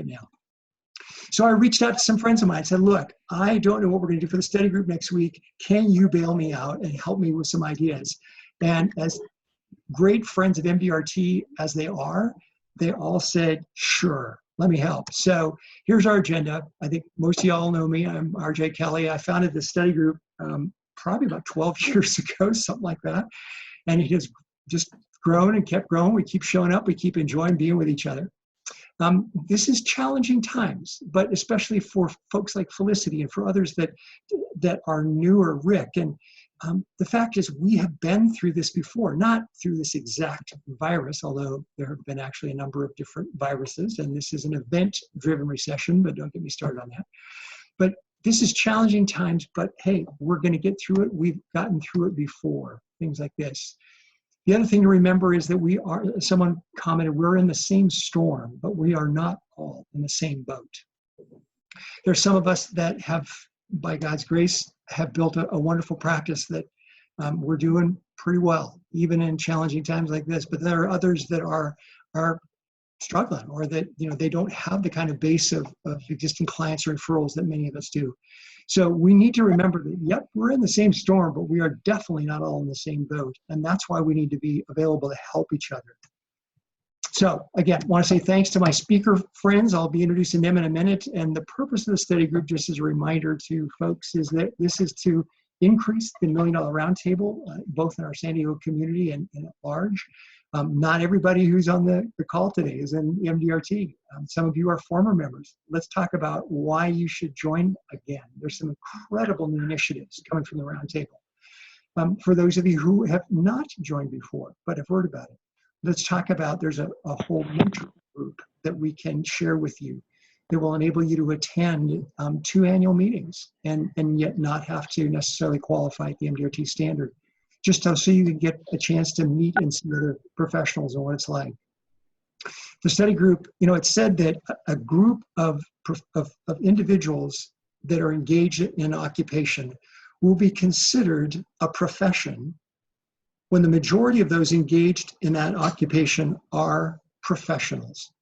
now. So I reached out to some friends of mine and said, look, I don't know what we're going to do for the study group next week. Can you bail me out and help me with some ideas? And as great friends of MDRT as they are, they all said, sure, let me help. So here's our agenda. I think most of y'all know me. I'm RJ Kelly. I founded this study group probably about 12 years ago, something like that. And it has just grown and kept growing. We keep showing up. We keep enjoying being with each other. This is challenging times, but especially for folks like Felicity and for others that are newer, Rick. And the fact is we have been through this before, not through this exact virus, although there have been actually a number of different viruses, and this is an event-driven recession, but don't get me started on that. But this is challenging times, but hey, we're going to get through it. We've gotten through it before, things like this. The other thing to remember is that someone commented, we're in the same storm, but we are not all in the same boat. There's some of us that have, by God's grace, have built a wonderful practice that we're doing pretty well, even in challenging times like this. But there are others that are struggling, or that they don't have the kind of base of existing clients or referrals that many of us do. So we need to remember that, yep, we're in the same storm, but we are definitely not all in the same boat. And that's why we need to be available to help each other. So again, I want to say thanks to my speaker friends. I'll be introducing them in a minute. And the purpose of the study group, just as a reminder to folks, is that this is to increase the $1 Million Roundtable, both in our San Diego community and at large. Not everybody who's on the call today is in MDRT. Some of you are former members. Let's talk about why you should join again. There's some incredible new initiatives coming from the Roundtable. For those of you who have not joined before, but have heard about it, let's talk about there's a whole mentoring group that we can share with you that will enable you to attend 2 annual meetings and yet not have to necessarily qualify at the MDRT standard, just so you can get a chance to meet and see other professionals and what it's like. The study group, it's said that a group of individuals that are engaged in occupation will be considered a profession when the majority of those engaged in that occupation are professionals.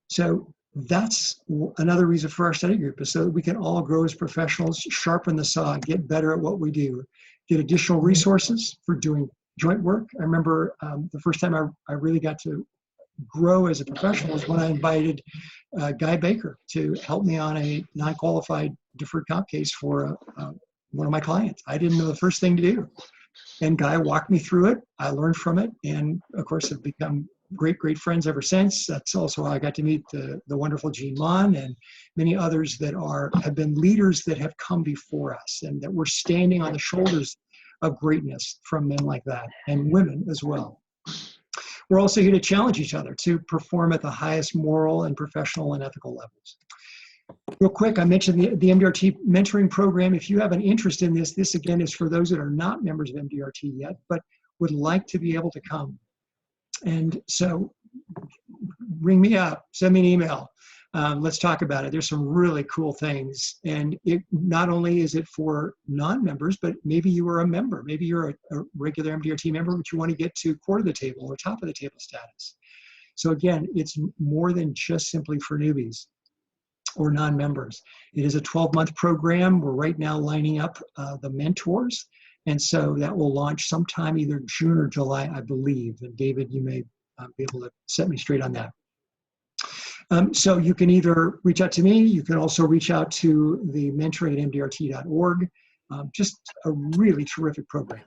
So that's another reason for our study group, is so that we can all grow as professionals, sharpen the saw, get better at what we do, get additional resources for doing joint work. I remember the first time I really got to grow as a professional was when I invited Guy Baker to help me on a non-qualified deferred comp case for one of my clients. I didn't know the first thing to do. And Guy walked me through it. I learned from it. And of course, have become great, great friends ever since. That's also how I got to meet the wonderful Jean Mon and many others that have been leaders that have come before us, and that we're standing on the shoulders of greatness from men like that, and women as well. We're also here to challenge each other to perform at the highest moral and professional and ethical levels. Real quick, I mentioned the MDRT mentoring program. If you have an interest in this again is for those that are not members of MDRT yet, but would like to be able to come. And so ring me up, send me an email. Let's talk about it. There's some really cool things. And it not only is it for non-members, but maybe you are a member. Maybe you're a regular MDRT member, but you want to get to quarter of the table or top of the table status. So again, it's more than just simply for newbies or non-members. It is a 12-month program. We're right now lining up the mentors. And so that will launch sometime either June or July, I believe. And David, you may be able to set me straight on that. So you can either reach out to me. You can also reach out to the mentoring at mdrt.org. Just a really terrific program.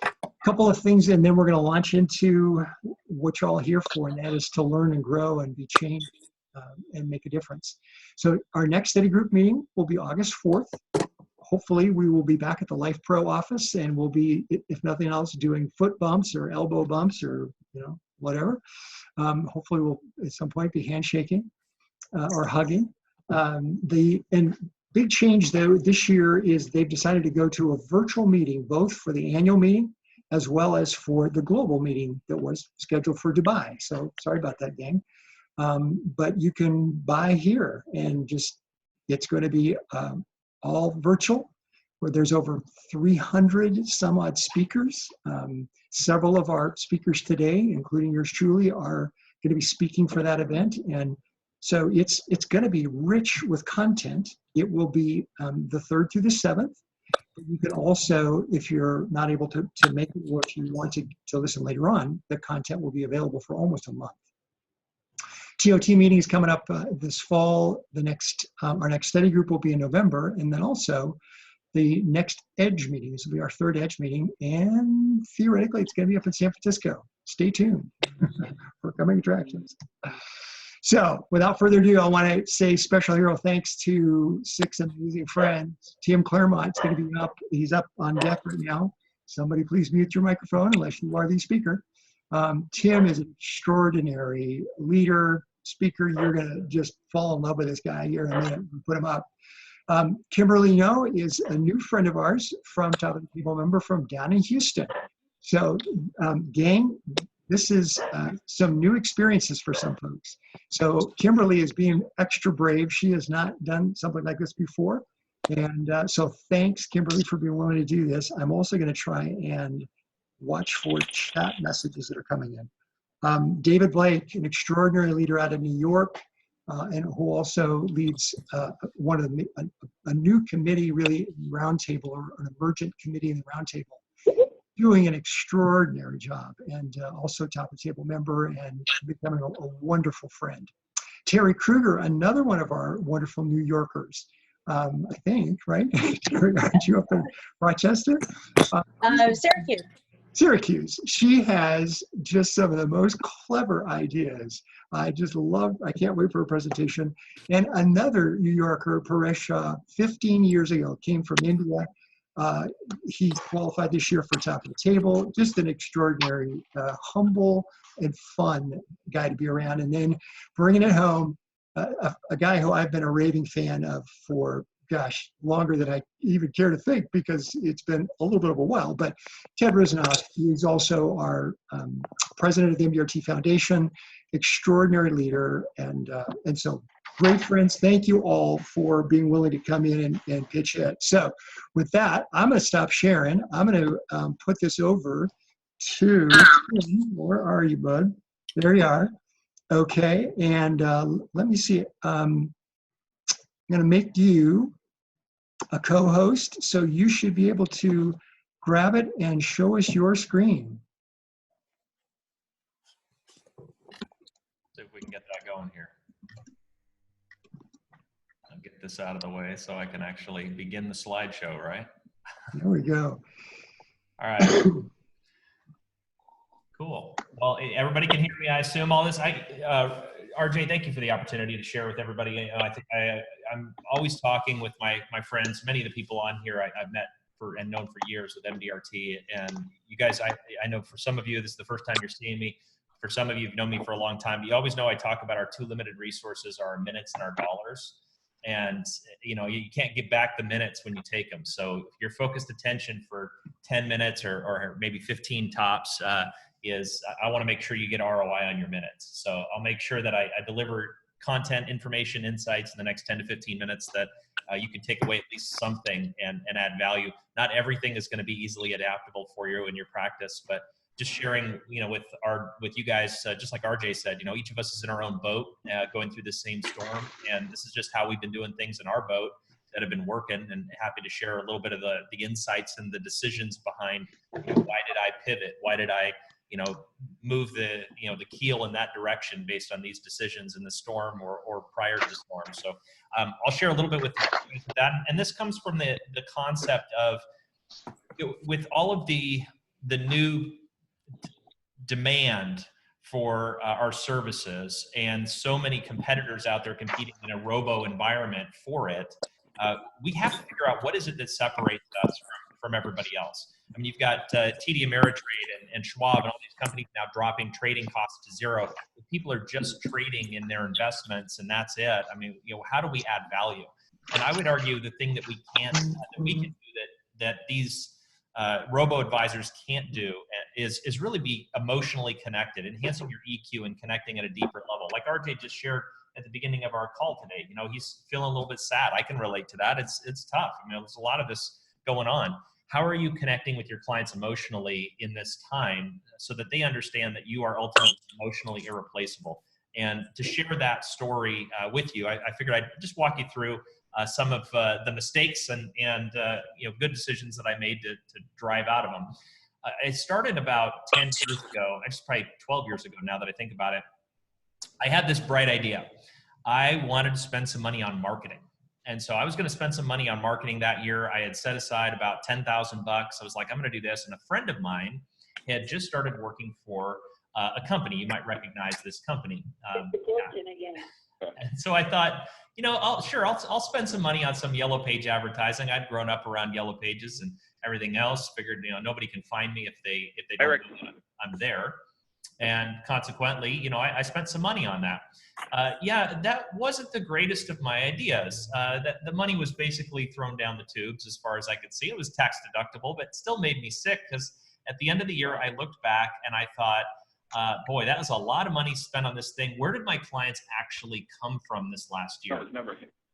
A couple of things, and then we're going to launch into what you're all here for, and that is to learn and grow and be changed and make a difference. So our next study group meeting will be August 4th. Hopefully we will be back at the Life Pro office, and we'll be, if nothing else, doing foot bumps or elbow bumps or whatever. Hopefully we'll at some point be handshaking or hugging. And big change though this year is they've decided to go to a virtual meeting, both for the annual meeting as well as for the global meeting that was scheduled for Dubai. So sorry about that, gang. But you can buy here, and it's going to be all virtual, where there's over 300 some odd speakers. Several of our speakers today, including yours truly, are going to be speaking for that event. And So it's going to be rich with content. It will be the 3rd through the 7th. You can also, if you're not able to make it, or if you want to listen later on, the content will be available for almost a month. TOT meeting is coming up this fall. Our next study group will be in November, and then also the next EDGE meeting. This will be our 3rd EDGE meeting, and theoretically, it's going to be up in San Francisco. Stay tuned for coming attractions. So, without further ado, I want to say special hero thanks to 6 amazing friends. Tim Claremont's going to be up. He's up on deck right now. Somebody please mute your microphone unless you are the speaker. Tim is an extraordinary leader, speaker. You're going to just fall in love with this guy here in a minute and put him up. Kimberly No is a new friend of ours from Top of the Table member from down in Houston. So, gang, this is some new experiences for some folks. So Kimberly is being extra brave. She has not done something like this before. And so thanks, Kimberly, for being willing to do this. I'm also going to try and watch for chat messages that are coming in. David Blake, an extraordinary leader out of New York, and who also leads one of a new committee, really, roundtable, or an emergent committee in the roundtable, doing an extraordinary job, and also top of the table member and becoming a wonderful friend. Terry Kruger, another one of our wonderful New Yorkers, I think, right? Terry, aren't you up in Rochester? Syracuse. Syracuse. She has just some of the most clever ideas. I just love, I can't wait for her presentation. And another New Yorker, Paresh, 15 years ago, came from India. He qualified this year for Top of the Table. Just an extraordinary, humble and fun guy to be around. And then bringing it home, a guy who I've been a raving fan of for, gosh, longer than I even care to think, because it's been a little bit of a while. But Ted Rizanoff, he's also our president of the MDRT Foundation, extraordinary leader, and so great friends. Thank you all for being willing to come in and pitch it. So with that, I'm going to stop sharing. I'm going to put this over to, where are you, bud? There you are. Okay, and let me see. I'm going to make you a co-host, so you should be able to grab it and show us your screen. See if we can get that going here. I'll get this out of the way so I can actually begin the slideshow, right? There we go. All right. Cool. Well, everybody can hear me, I assume, all this. RJ, thank you for the opportunity to share with everybody. I think I'm always talking with my friends, many of the people on here I've met and known for years with MDRT. And you guys, I know for some of you, this is the first time you're seeing me. For some of you who've known me for a long time, you always know I talk about our 2 limited resources, our minutes and our dollars. And you know, you can't get back the minutes when you take them. So if your focused attention for 10 minutes or maybe 15 tops, I want to make sure you get ROI on your minutes. So I'll make sure that I deliver content, information, insights in the next 10 to 15 minutes that you can take away at least something and add value. Not everything is going to be easily adaptable for you in your practice, but just sharing, you know, with you guys, just like RJ said, you know, each of us is in our own boat, going through the same storm, and this is just how we've been doing things in our boat that have been working, and happy to share a little bit of the insights and the decisions behind, you know, why did I pivot? Why did I, you know, move the keel in that direction based on these decisions in the storm or prior to the storm. So I'll share a little bit with that. And this comes from the concept of, with all of the new demand for our services and so many competitors out there competing in a robo environment for it, we have to figure out what is it that separates us from everybody else. I mean, you've got TD Ameritrade and Schwab and all these companies now dropping trading costs to zero. People are just trading in their investments, and that's it. I mean, you know, how do we add value? And I would argue the thing that we can do that these robo advisors can't do is really be emotionally connected, enhancing your EQ and connecting at a deeper level. Like RJ just shared at the beginning of our call today, you know, he's feeling a little bit sad. I can relate to that. It's tough. I mean, there's a lot of this going on. How are you connecting with your clients emotionally in this time so that they understand that you are ultimately emotionally irreplaceable? And to share that story with you, I figured I'd just walk you through some of the mistakes and good decisions that I made to drive out of them. It started about 10 years ago, actually probably 12 years ago now that I think about it. I had this bright idea. I wanted to spend some money on marketing. And so I was going to spend some money on marketing that year. I had set aside about $10,000. I was like, I'm going to do this. And a friend of mine had just started working for a company. You might recognize this company. And so I thought, I'll spend some money on some Yellow Page advertising. I'd grown up around Yellow Pages and everything else. Figured, nobody can find me if they don't know I'm there. And consequently, I spent some money on that. That wasn't the greatest of my ideas. That the money was basically thrown down the tubes as far as I could see. It was tax deductible, but it still made me sick because at the end of the year, I looked back and I thought, boy, that was a lot of money spent on this thing. Where did my clients actually come from this last year?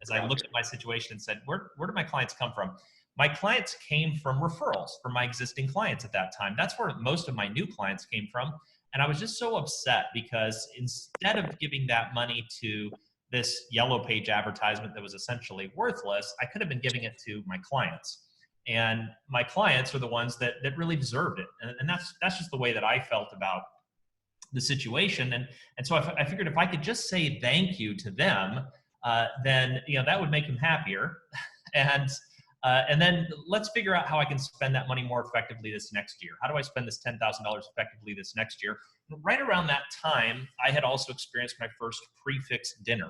As I looked at my situation and said, where did my clients come from? My clients came from referrals from my existing clients at that time. That's where most of my new clients came from. And I was just so upset because instead of giving that money to this Yellow Page advertisement that was essentially worthless, I could have been giving it to my clients. And my clients are the ones that really deserved it. And that's just the way that I felt about the situation. And so I figured if I could just say thank you to them, then that would make them happier. And then let's figure out how I can spend that money more effectively this next year. How do I spend this $10,000 effectively this next year? Right around that time, I had also experienced my first prefix dinner.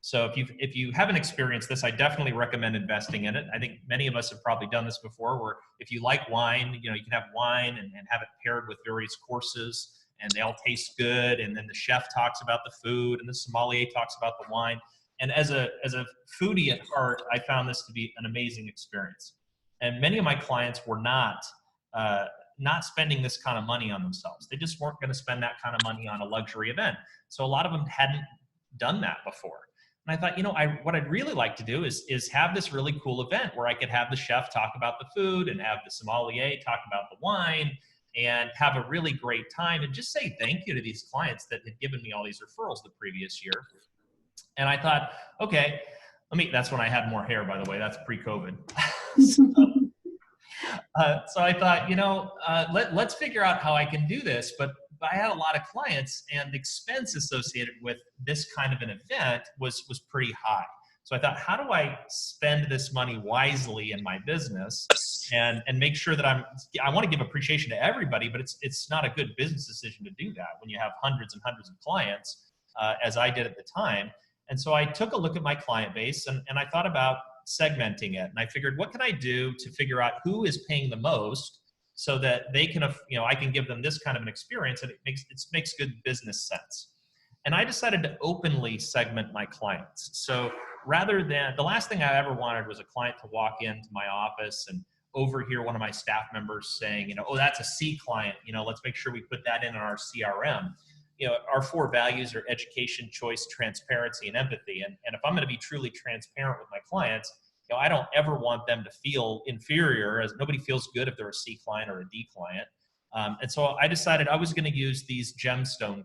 So if you haven't experienced this, I definitely recommend investing in it. I think many of us have probably done this before, where if you like wine, you can have wine and have it paired with various courses, and they all taste good. And then the chef talks about the food, and the sommelier talks about the wine. And as a foodie at heart, I found this to be an amazing experience. And many of my clients were not spending this kind of money on themselves. They just weren't going to spend that kind of money on a luxury event. So a lot of them hadn't done that before. And I thought, what I'd really like to do is have this really cool event where I could have the chef talk about the food and have the sommelier talk about the wine and have a really great time and just say thank you to these clients that had given me all these referrals the previous year. And I thought, okay, that's when I had more hair, by the way. That's pre-COVID. So I thought, let's figure out how I can do this. But I had a lot of clients, and the expense associated with this kind of an event was pretty high. So I thought, how do I spend this money wisely in my business and make sure that I want to give appreciation to everybody, but it's not a good business decision to do that when you have hundreds and hundreds of clients, as I did at the time. And so I took a look at my client base and I thought about segmenting it. And I figured, what can I do to figure out who is paying the most so that they can, I can give them this kind of an experience and it makes good business sense. And I decided to openly segment my clients. So rather than, the last thing I ever wanted was a client to walk into my office and overhear one of my staff members saying, oh, that's a C client, let's make sure we put that in our CRM. Our 4 values are education, choice, transparency, and empathy. And if I'm going to be truly transparent with my clients, I don't ever want them to feel inferior, as nobody feels good if they're a C client or a D client. And so I decided I was going to use these gemstone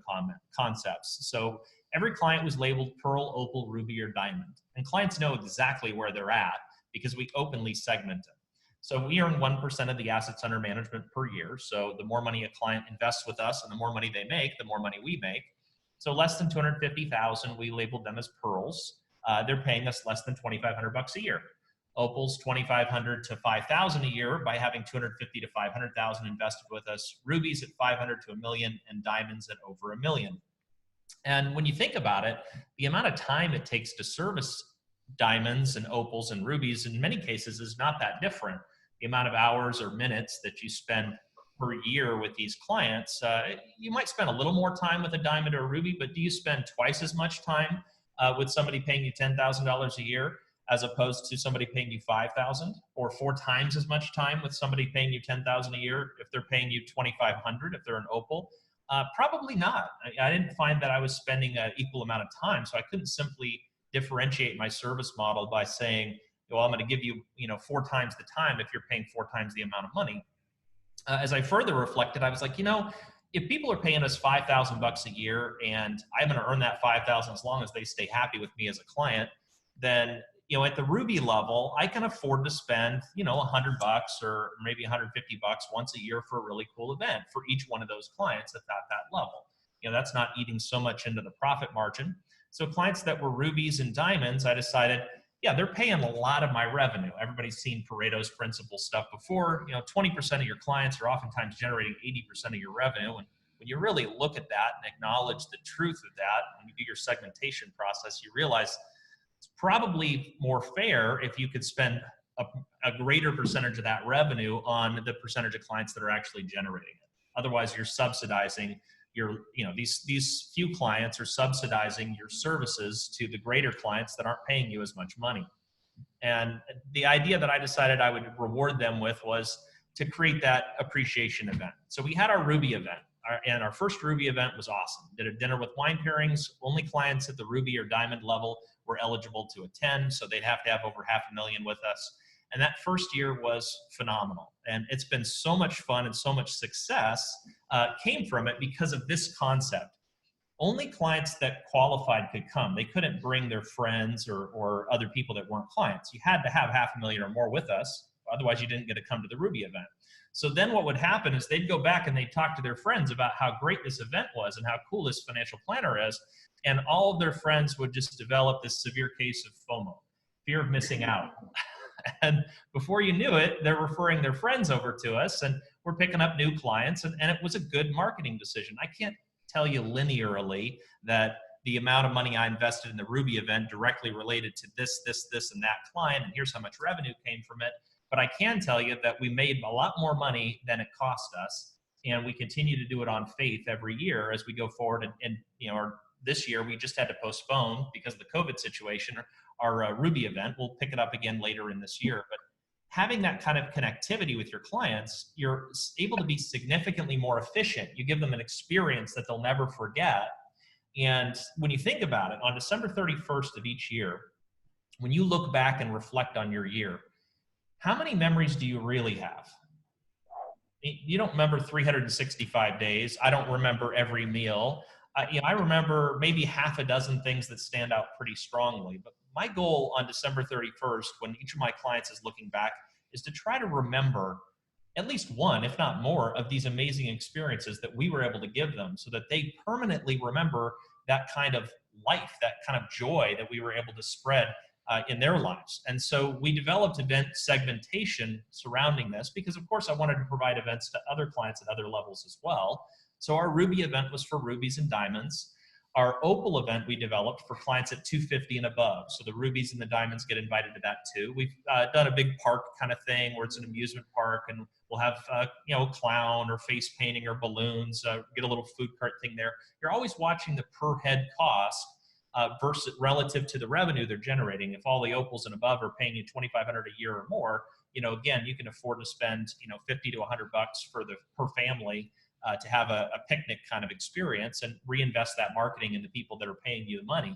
concepts. So every client was labeled pearl, opal, ruby, or diamond. And clients know exactly where they're at because we openly segment them. So we earn 1% of the assets under management per year. So the more money a client invests with us and the more money they make, the more money we make. So less than $250,000, we labeled them as pearls. They're paying us less than $2,500 a year. Opals, $2,500 to $5,000 a year by having $250,000 to $500,000 invested with us. Rubies at $500,000 to $1 million, and diamonds at over $1 million. And when you think about it, the amount of time it takes to service diamonds and opals and rubies in many cases is not that different. The amount of hours or minutes that you spend per year with these clients, you might spend a little more time with a diamond or a ruby, but do you spend twice as much time with somebody paying you $10,000 a year as opposed to somebody paying you $5,000, or 4 times as much time with somebody paying you $10,000 a year if they're paying you $2,500 if they're an opal? Probably not. I didn't find that I was spending an equal amount of time, so I couldn't simply differentiate my service model by saying, well, I'm going to give you, 4 times the time if you're paying 4 times the amount of money. As I further reflected, I was like, if people are paying us $5,000 a year and I'm going to earn that $5,000 as long as they stay happy with me as a client, then, at the Ruby level, I can afford to spend, $100 or maybe $150 once a year for a really cool event for each one of those clients at that level. That's not eating so much into the profit margin. So clients that were rubies and diamonds, I decided, yeah, they're paying a lot of my revenue. Everybody's seen Pareto's principle stuff before. 20% of your clients are oftentimes generating 80% of your revenue. And when you really look at that and acknowledge the truth of that, when you do your segmentation process, you realize it's probably more fair if you could spend a greater percentage of that revenue on the percentage of clients that are actually generating it. Otherwise, you're subsidizing these few clients are subsidizing your services to the greater clients that aren't paying you as much money. And the idea that I decided I would reward them with was to create that appreciation event. So we had our Ruby event, and our first Ruby event was awesome. Did a dinner with wine pairings. Only clients at the Ruby or Diamond level were eligible to attend, so they'd have to have over $500,000 with us. And that first year was phenomenal. And it's been so much fun and so much success came from it because of this concept. Only clients that qualified could come. They couldn't bring their friends or other people that weren't clients. You had to have $500,000 or more with us. Otherwise, you didn't get to come to the Ruby event. So then what would happen is they'd go back and they'd talk to their friends about how great this event was and how cool this financial planner is. And all of their friends would just develop this severe case of FOMO, fear of missing out. And before you knew it, they're referring their friends over to us and we're picking up new clients. And it was a good marketing decision. I can't tell you linearly that the amount of money I invested in the Ruby event directly related to this, and that client, and here's how much revenue came from it. But I can tell you that we made a lot more money than it cost us. And we continue to do it on faith every year as we go forward. And this year we just had to postpone because of the COVID situation, our Ruby event. We'll pick it up again later in this year. But having that kind of connectivity with your clients, you're able to be significantly more efficient. You give them an experience that they'll never forget. And when you think about it, on December 31st of each year, when you look back and reflect on your year, how many memories do you really have? You don't remember 365 days. I don't remember every meal. I remember maybe half a dozen things that stand out pretty strongly. But my goal on December 31st, when each of my clients is looking back, is to try to remember at least one, if not more, of these amazing experiences that we were able to give them so that they permanently remember that kind of life, that kind of joy that we were able to spread in their lives. And so we developed event segmentation surrounding this because, of course, I wanted to provide events to other clients at other levels as well. So our Ruby event was for rubies and diamonds. Our Opal event we developed for clients at 250 and above. So the rubies and the diamonds get invited to that too. We've done a big park kind of thing where it's an amusement park and we'll have a clown or face painting or balloons, get a little food cart thing there. You're always watching the per head cost versus relative to the revenue they're generating. If all the Opals and above are paying you $2,500 a year or more, again, you can afford to spend, $50 to $100 for the per family to have a picnic kind of experience and reinvest that marketing in the people that are paying you the money.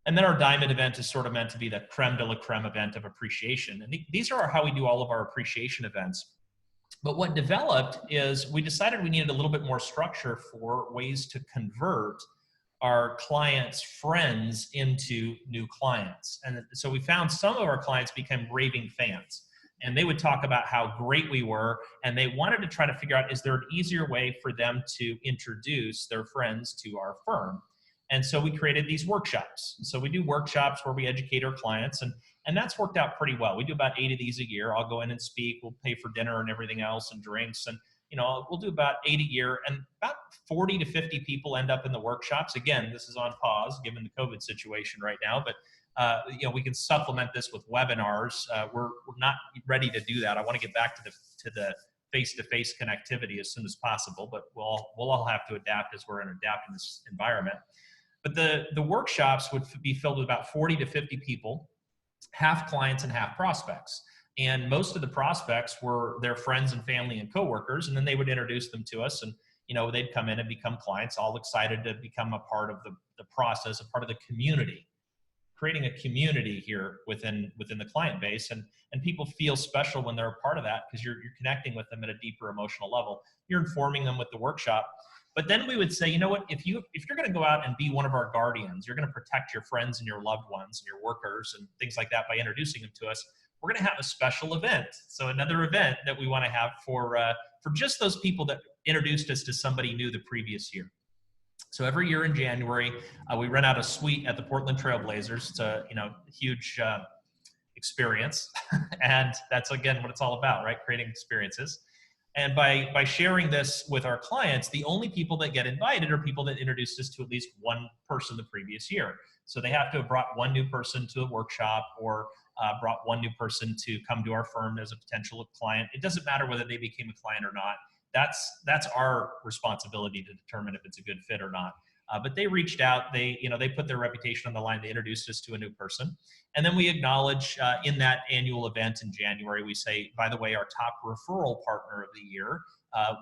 And then our diamond event is sort of meant to be the creme de la creme event of appreciation. And these are how we do all of our appreciation events. But what developed is we decided we needed a little bit more structure for ways to convert our clients' friends into new clients. And so we found some of our clients became raving fans. And they would talk about how great we were, and they wanted to try to figure out, is there an easier way for them to introduce their friends to our firm? And so we created these workshops. So we do workshops where we educate our clients, and that's worked out pretty well. We do about 8 of these a year. I'll go in and speak. We'll pay for dinner and everything else and drinks. And, we'll do about 8 a year, and about 40 to 50 people end up in the workshops. Again, this is on pause given the COVID situation right now, but we can supplement this with webinars. We're not ready to do that. I want to get back to the face-to-face connectivity as soon as possible, but we'll all have to adapt as we're adapting this environment. But the workshops would be filled with about 40 to 50 people, half clients and half prospects. And most of the prospects were their friends and family and coworkers, and then they would introduce them to us, and they'd come in and become clients, all excited to become a part of the process, a part of the community. creating a community here within the client base, and people feel special when they're a part of that, because you're connecting with them at a deeper emotional level. You're informing them with the workshop. But then we would say, you know what, if you're going to go out and be one of our guardians, you're going to protect your friends and your loved ones and your workers and things like that by introducing them to us, we're going to have a special event. So another event that we want to have for just those people that introduced us to somebody new the previous year. So every year in January, we rent out a suite at the Portland Trailblazers. It's a huge experience, and that's again what it's all about, right? Creating experiences. And by sharing this with our clients, the only people that get invited are people that introduced us to at least one person the previous year. So they have to have brought one new person to a workshop, or brought one new person to come to our firm as a potential client. It doesn't matter whether they became a client or not. That's our responsibility to determine if it's a good fit or not. But they reached out, they put their reputation on the line, they introduced us to a new person. And then we acknowledge in that annual event in January, we say, by the way, our top referral partner of the year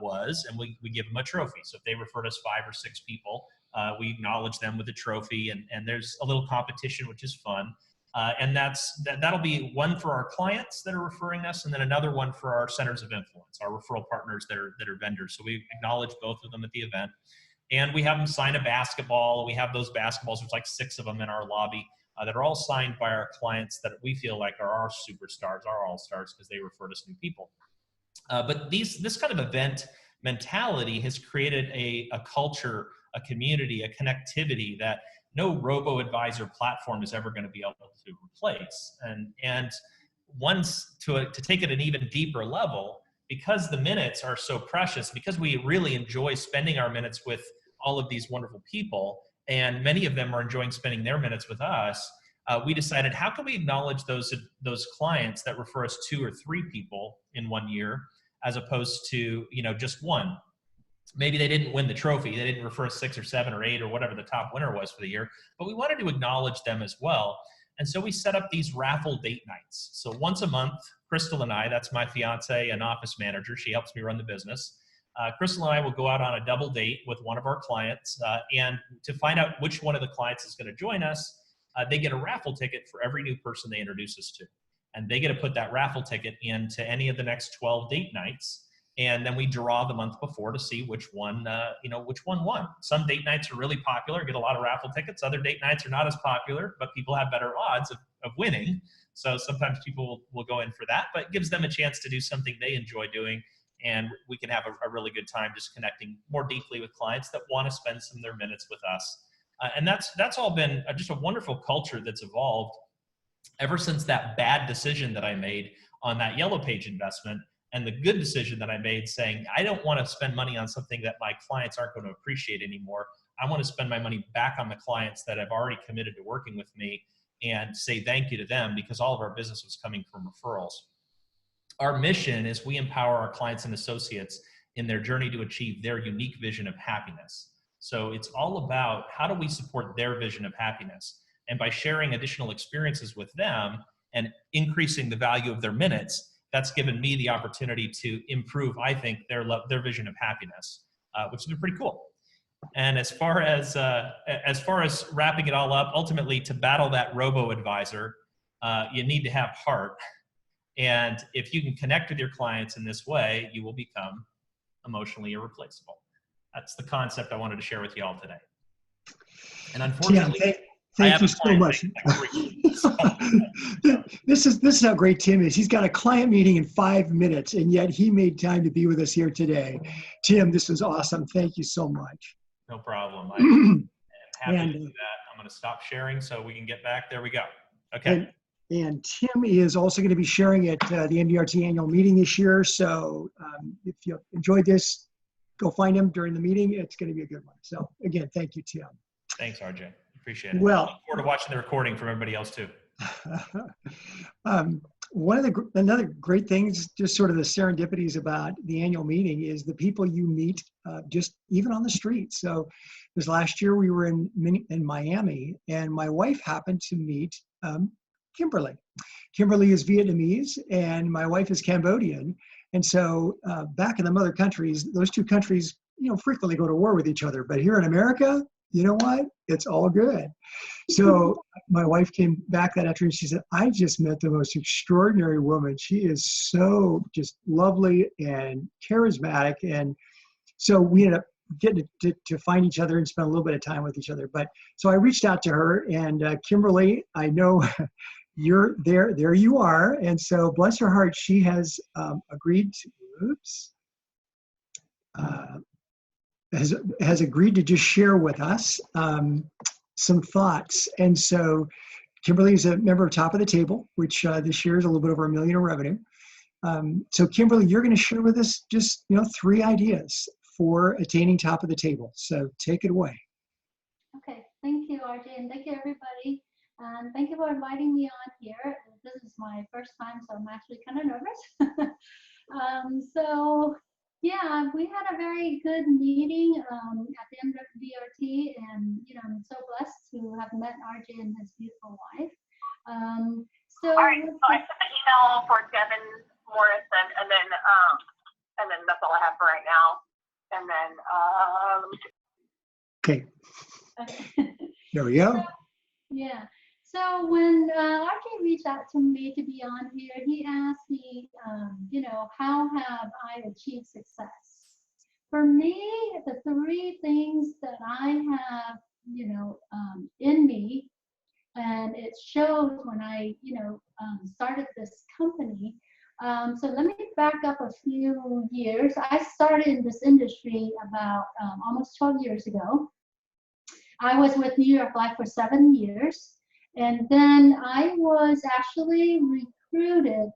was, and we give them a trophy. So if they referred us 5 or 6 people, we acknowledge them with a trophy, and there's a little competition, which is fun. And that'll be one for our clients that are referring us, and then another one for our centers of influence, our referral partners that are vendors. So we acknowledge both of them at the event. And we have them sign a basketball. We have those basketballs, there's like 6 of them in our lobby, that are all signed by our clients that we feel like are our superstars, our all-stars, because they referred us new people. But this kind of event mentality has created a culture, a community, a connectivity that no robo-advisor platform is ever going to be able to replace. And once to take it an even deeper level, because the minutes are so precious, because we really enjoy spending our minutes with all of these wonderful people, and many of them are enjoying spending their minutes with us, we decided, how can we acknowledge those clients that refer us 2 or 3 people in one year, as opposed to just one. Maybe they didn't win the trophy, they didn't refer us 6 or 7 or 8 or whatever the top winner was for the year, but we wanted to acknowledge them as well. And so we set up these raffle date nights. So once a month, Crystal and I, that's my fiance and office manager, she helps me run the business. Crystal and I will go out on a double date with one of our clients, and to find out which one of the clients is going to join us, they get a raffle ticket for every new person they introduce us to. And they get to put that raffle ticket into any of the next 12 date nights. And then we draw the month before to see which one won. Some date nights are really popular, get a lot of raffle tickets. Other date nights are not as popular, but people have better odds of winning. So sometimes people will go in for that, but it gives them a chance to do something they enjoy doing. And we can have a really good time just connecting more deeply with clients that want to spend some of their minutes with us. And that's all been just a wonderful culture that's evolved ever since that bad decision that I made on that Yellow Page investment, and the good decision that I made saying, I don't want to spend money on something that my clients aren't going to appreciate anymore. I want to spend my money back on the clients that have already committed to working with me, and say thank you to them, because all of our business was coming from referrals. Our mission is we empower our clients and associates in their journey to achieve their unique vision of happiness. So it's all about, how do we support their vision of happiness? And by sharing additional experiences with them and increasing the value of their minutes, that's given me the opportunity to improve, I think, their vision of happiness, which has been pretty cool. And as far as wrapping it all up, ultimately, to battle that robo-advisor, you need to have heart. And if you can connect with your clients in this way, you will become emotionally irreplaceable. That's the concept I wanted to share with you all today. And unfortunately, thank you so much. This is how great Tim is. He's got a client meeting in 5 minutes, and yet he made time to be with us here today. Tim, this was awesome. Thank you so much. No problem. I'm happy to do that. I'm going to stop sharing so we can get back. There we go. Okay. And Tim is also going to be sharing at the MDRT annual meeting this year. So if you enjoyed this, go find him during the meeting. It's going to be a good one. So again, thank you, Tim. Thanks, RJ. Appreciate it. Well, I look forward to watching the recording from everybody else too. Another great thing, just sort of the serendipities about the annual meeting, is the people you meet just even on the street. So this last year we were in Miami, and my wife happened to meet Kimberly. Kimberly is Vietnamese and my wife is Cambodian. And so back in the mother countries, those two countries, frequently go to war with each other. But here in America, you know what? It's all good. So my wife came back that afternoon. She said, I just met the most extraordinary woman. She is so just lovely and charismatic. And so we ended up getting to find each other and spend a little bit of time with each other. But so I reached out to her, and Kimberly, I know you're there. There you are. And so bless her heart, she has agreed to, has agreed to just share with us some thoughts. And so Kimberly is a member of Top of the Table, which this year is a little bit over $1 million in revenue. So Kimberly, you're going to share with us just 3 ideas for attaining top of the table. So take it away. Okay, thank you, RJ, and thank you, everybody. And thank you for inviting me on here. This is my first time, so I'm actually kind of nervous. So yeah, we had a very good meeting at the MDRT, and I'm so blessed to have met RJ and his beautiful wife. All right, so I sent the email for Devin Morrison, and then that's all I have for right now. And then let me see. Okay. There we go. So, yeah. So when RJ reached out to me to be on here, he asked me, how have I achieved success? For me, the 3 things that I have, in me, and it shows when I, started this company. So let me back up a few years. I started in this industry about almost 12 years ago. I was with New York Life for 7 years. And then I was actually recruited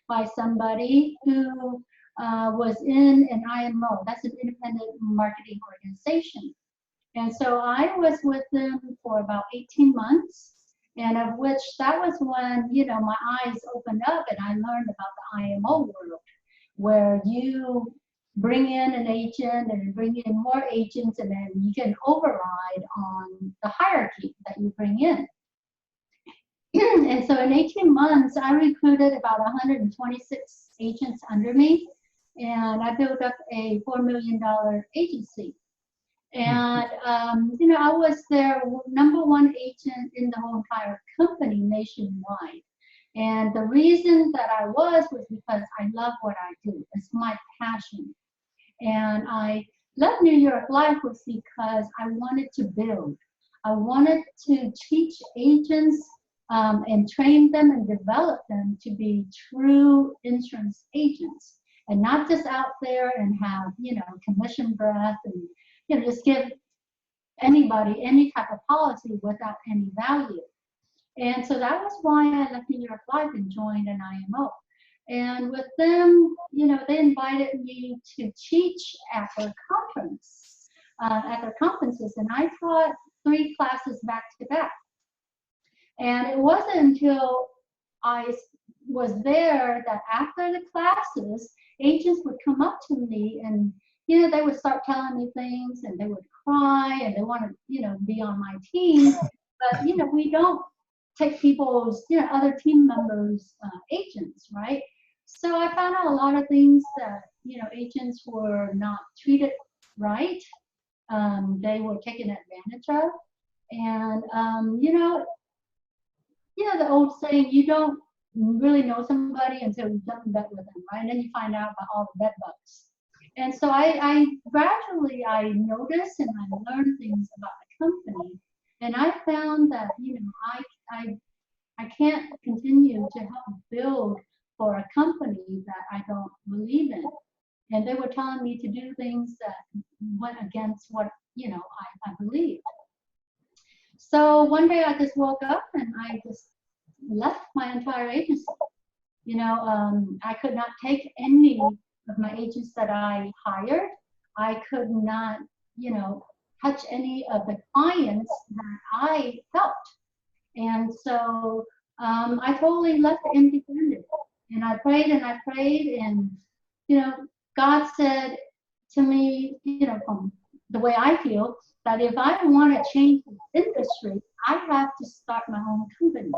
by somebody who was in an IMO. That's an independent marketing organization. And so I was with them for about 18 months. And of which that was when, my eyes opened up and I learned about the IMO world, where you bring in an agent and bring in more agents, and then you can override on the hierarchy that you bring in. And so in 18 months, I recruited about 126 agents under me, and I built up a $4 million agency. And, I was their #1 agent in the whole entire company nationwide. And the reason that I was because I love what I do. It's my passion. And I left New York Life was because I wanted to build. I wanted to teach agents and train them and develop them to be true insurance agents, and not just out there and have, commission breath and, just give anybody any type of policy without any value. And so that was why I left New York Life and joined an IMO. And with them, they invited me to teach at their conference, at their conferences, and I taught 3 classes back to back. And it wasn't until I was there that after the classes, agents would come up to me and, they would start telling me things, and they would cry, and they want to, be on my team. But, we don't take people's, other team members' agents, right? So I found out a lot of things that, agents were not treated right. They were taken advantage of. And, the old saying, you don't really know somebody until you jump in bed with them, right? And then you find out about all the bed bugs. And so I gradually noticed and I learned things about the company. And I found that, I can't continue to help build for a company that I don't believe in. And they were telling me to do things that went against what, I believed. So one day I just woke up and I just left my entire agency. I could not take any of my agents that I hired. I could not, touch any of the clients that I helped. And so I totally left independent. And I prayed and I prayed, and, God said to me, from the way I feel, that if I want to change the industry, I have to start my own company.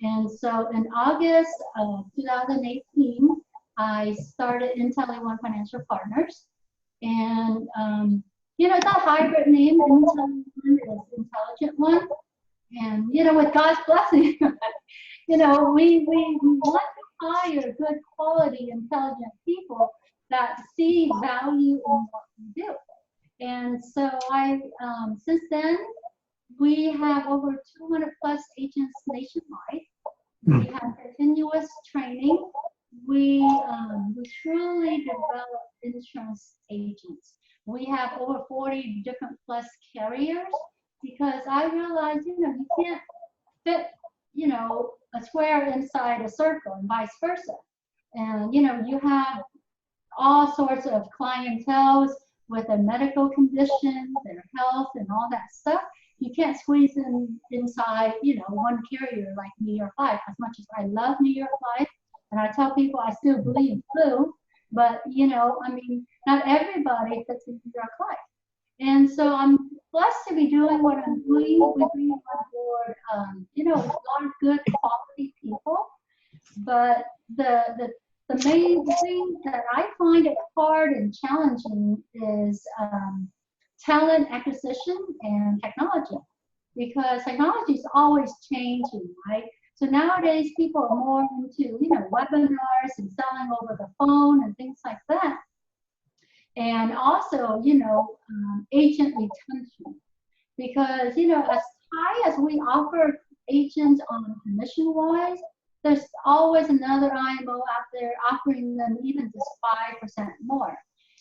And so in August of 2018, I started Intelli One Financial Partners. And you know, that hybrid name, intelligent one is intelligent one. And, you know, with God's blessing, you know, we want to hire good quality, intelligent people that see value in what we do. And so since then, we have over 200 plus agents nationwide. We have continuous training. We truly develop insurance agents. We have over 40 different plus carriers because I realize, you know, you can't fit, you know, a square inside a circle and vice versa. And, you know, you have all sorts of clientele with their medical conditions, their health, and all that stuff. You can't squeeze inside, you know, one carrier like New York Life. As much as I love New York Life, and I tell people I still believe blue, but, you know, I mean, not everybody fits in New York Life. And so I'm blessed to be doing what I'm doing. We bring on board, you know, a lot of good quality people, but the main thing that I find it hard and challenging is talent acquisition and technology, because technology is always changing, right? So nowadays people are more into, you know, webinars and selling over the phone and things like that. And also, you know, agent retention, because, you know, as high as we offer agents on commission-wise, there's always another IMO out there offering them even just 5% more.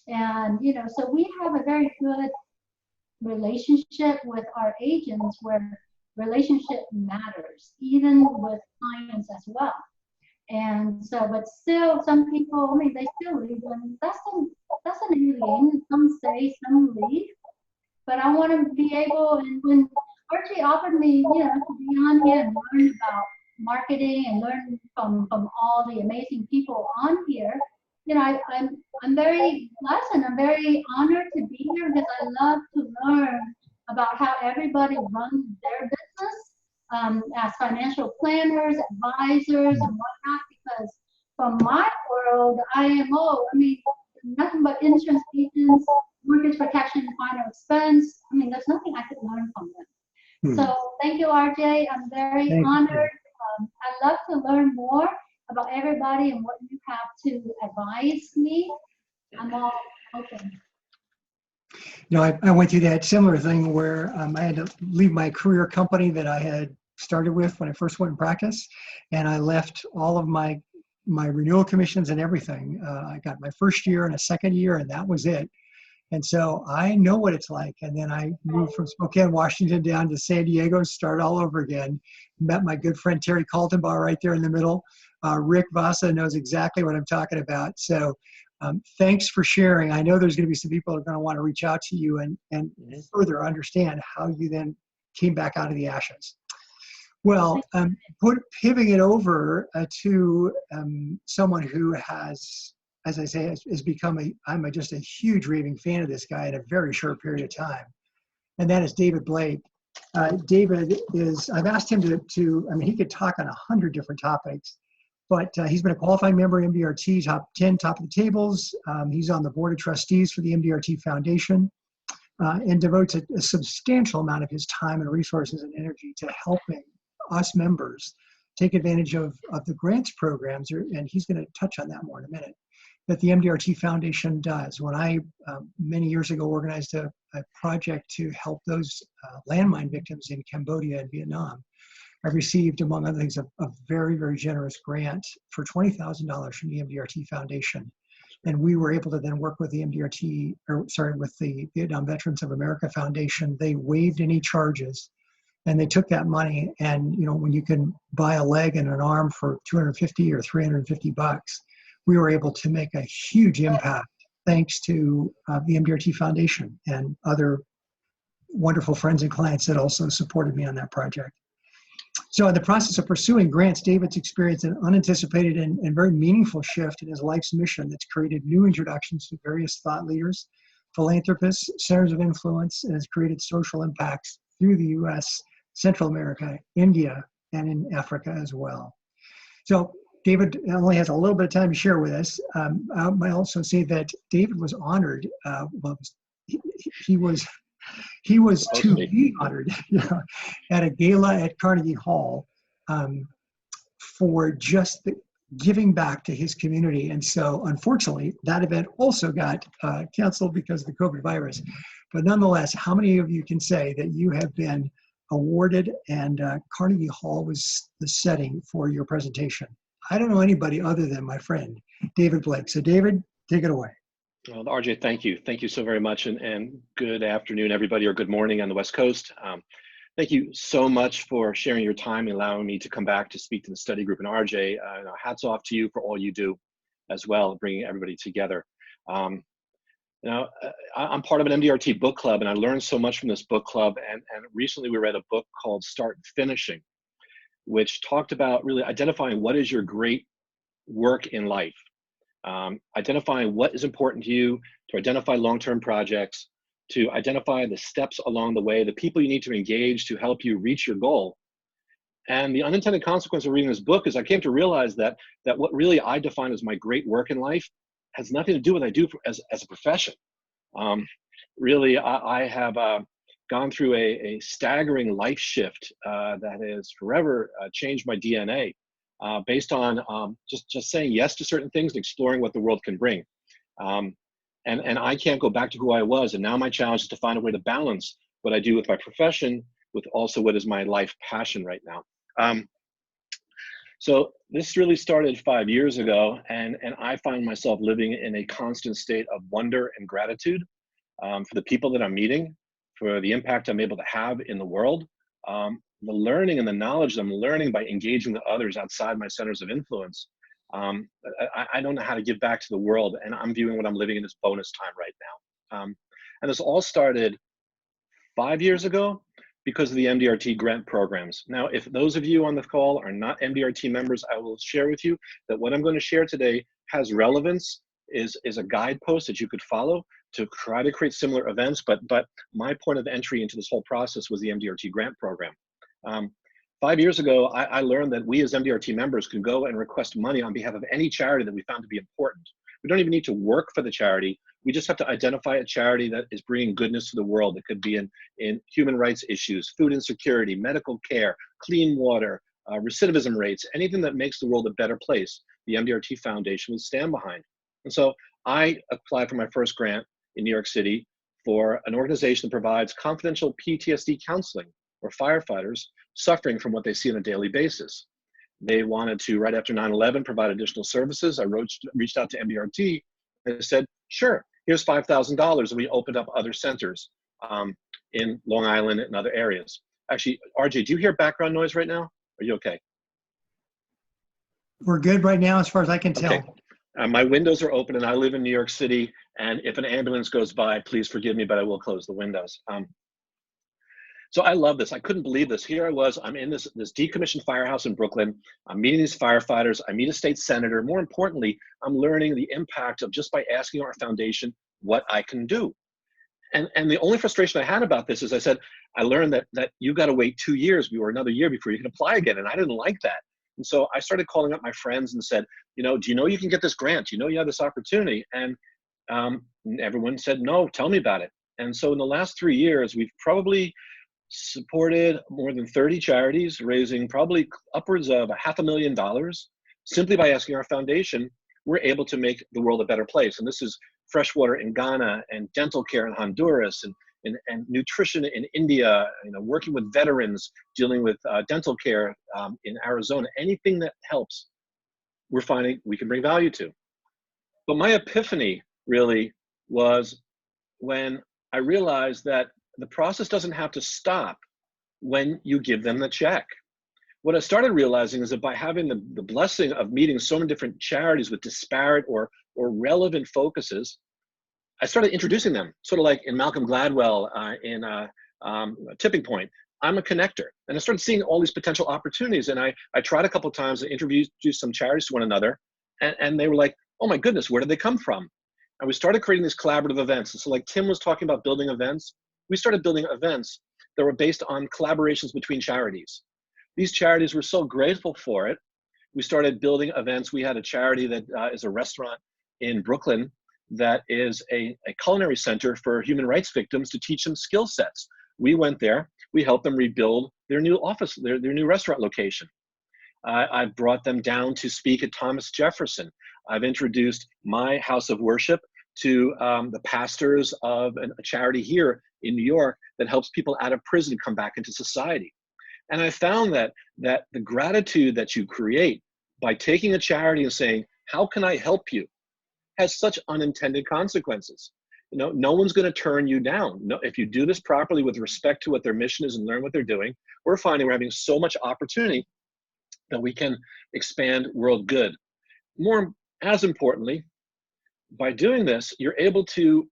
And, you know, so we have a very good relationship with our agents where relationship matters, even with clients as well. And so, but still, some people, I mean, they still leave, and that's an alien. Some stay, some leave. But I want to be able, and when Archie offered me, you know, to be on here and learn about marketing and learn from all the amazing people on here, you know, I'm very blessed and I'm very honored to be here because I love to learn about how everybody runs their business as financial planners, advisors, and whatnot. Because from my world, IMO, I mean, nothing but insurance agents, mortgage protection, final expense. I mean, there's nothing I could learn from them. So thank you, RJ. I'm very honored. I love to learn more about everybody and what you have to advise me. I'm all open. You know, I went through that similar thing where I had to leave my career company that I had started with when I first went in practice, and I left all of my renewal commissions and everything. I got my first year and a second year, and that was it. And so I know what it's like. And then I moved from Spokane, Washington down to San Diego, start all over again. Met my good friend Terry Kaltenbauer right there in the middle. Rick Vasa knows exactly what I'm talking about. So thanks for sharing. I know there's going to be some people that are going to want to reach out to you and further understand how you then came back out of the ashes. Well, pivoting it over to someone who has, as I say, has become I'm just a huge raving fan of this guy in a very short period of time. And that is David Blake. David is, I've asked him to, I mean, he could talk on 100 different topics, but he's been a qualifying member of MDRT, top 10, top of the tables. He's on the board of trustees for the MDRT Foundation and devotes a substantial amount of his time and resources and energy to helping us members take advantage of the grants programs, and he's going to touch on that more in a minute, that the MDRT Foundation does. When I, many years ago, organized a project to help those landmine victims in Cambodia and Vietnam, I received, among other things, a very, very generous grant for $20,000 from the MDRT Foundation. And we were able to then work with the with the Vietnam Veterans of America Foundation. They waived any charges. And they took that money, and you know, when you can buy a leg and an arm for $250 or $350, we were able to make a huge impact thanks to the MDRT Foundation and other wonderful friends and clients that also supported me on that project. So in the process of pursuing grants, David's experienced an unanticipated and very meaningful shift in his life's mission that's created new introductions to various thought leaders, philanthropists, centers of influence, and has created social impacts through the U.S., Central America, India, and in Africa as well. So David only has a little bit of time to share with us. I might also say that David was honored, he was to be honored at a gala at Carnegie Hall for just giving back to his community. And so unfortunately, that event also got canceled because of the COVID virus. But nonetheless, how many of you can say that you have been awarded and Carnegie Hall was the setting for your presentation? I don't know anybody other than my friend, David Blake. So David, take it away. Well, RJ, thank you. Thank you so very much. And good afternoon, everybody, or good morning on the West Coast. Thank you so much for sharing your time and allowing me to come back to speak to the study group. And RJ, hats off to you for all you do as well, bringing everybody together. I'm part of an MDRT book club, and I learned so much from this book club. And recently we read a book called Start Finishing, which talked about really identifying what is your great work in life. Identifying what is important to you, to identify long-term projects, to identify the steps along the way, the people you need to engage to help you reach your goal. And the unintended consequence of reading this book is I came to realize that what really I define as my great work in life has nothing to do with what I do as a profession. Really, I have gone through a staggering life shift that has forever changed my DNA. Based on just saying yes to certain things and exploring what the world can bring. And I can't go back to who I was. And now my challenge is to find a way to balance what I do with my profession with also what is my life passion right now. So this really started 5 years ago, and I find myself living in a constant state of wonder and gratitude for the people that I'm meeting, for the impact I'm able to have in the world. The learning and the knowledge that I'm learning by engaging with others outside my centers of influence. I don't know how to give back to the world, and I'm viewing what I'm living in as bonus time right now. And this all started 5 years ago because of the MDRT grant programs. Now, if those of you on the call are not MDRT members, I will share with you that what I'm going to share today has relevance, is a guidepost that you could follow to try to create similar events, but my point of entry into this whole process was the MDRT grant program. 5 years ago, I learned that we as MDRT members can go and request money on behalf of any charity that we found to be important. We don't even need to work for the charity. We just have to identify a charity that is bringing goodness to the world. It could be in human rights issues, food insecurity, medical care, clean water, recidivism rates, anything that makes the world a better place. The MDRT Foundation would stand behind. And so I applied for my first grant in New York City for an organization that provides confidential PTSD counseling for firefighters suffering from what they see on a daily basis. They wanted to, right after 9/11, provide additional services. I reached out to MDRT and said, sure, here's $5,000. And we opened up other centers in Long Island and other areas. Actually, RJ, do you hear background noise right now? Are you okay? We're good right now as far as I can tell. Okay. My windows are open and I live in New York City. And if an ambulance goes by, please forgive me, but I will close the windows. So I love this. I couldn't believe this. Here I was, I'm in this decommissioned firehouse in Brooklyn. I'm meeting these firefighters. I meet a state senator. More importantly, I'm learning the impact of just by asking our foundation what I can do. And the only frustration I had about this is I said, I learned that you got to wait 2 years or another year before you can apply again. And I didn't like that. And so I started calling up my friends and said, do you know you can get this grant? Do you know you have this opportunity? And everyone said, no, tell me about it. And so in the last 3 years, we've probably supported more than 30 charities, raising probably upwards of $500,000 simply by asking our foundation. We're able to make the world a better place. And this is freshwater in Ghana and dental care in Honduras and nutrition in India, working with veterans, dealing with dental care in Arizona. Anything that helps, we're finding we can bring value to. But my epiphany really was when I realized that the process doesn't have to stop when you give them the check. What I started realizing is that by having the blessing of meeting so many different charities with disparate or relevant focuses, I started introducing them, sort of like in Malcolm Gladwell in Tipping Point. I'm a connector. And I started seeing all these potential opportunities. And I tried a couple of times to introduce some charities to one another. And they were like, oh my goodness, where did they come from? And we started creating these collaborative events. And so like Tim was talking about building events, we started building events that were based on collaborations between charities. These charities were so grateful for it. We started building events. We had a charity that is a restaurant in Brooklyn that is a culinary center for human rights victims to teach them skill sets. We went there, we helped them rebuild their new office, their new restaurant location. I've brought them down to speak at Thomas Jefferson. I've introduced my house of worship to the pastors of a charity here in New York that helps people out of prison come back into society. And I found that the gratitude that you create by taking a charity and saying, how can I help you, has such unintended consequences. You know, no one's going to turn you down. No, if you do this properly with respect to what their mission is and learn what they're doing, we're finding we're having so much opportunity that we can expand world good. More, as importantly, by doing this, you're able to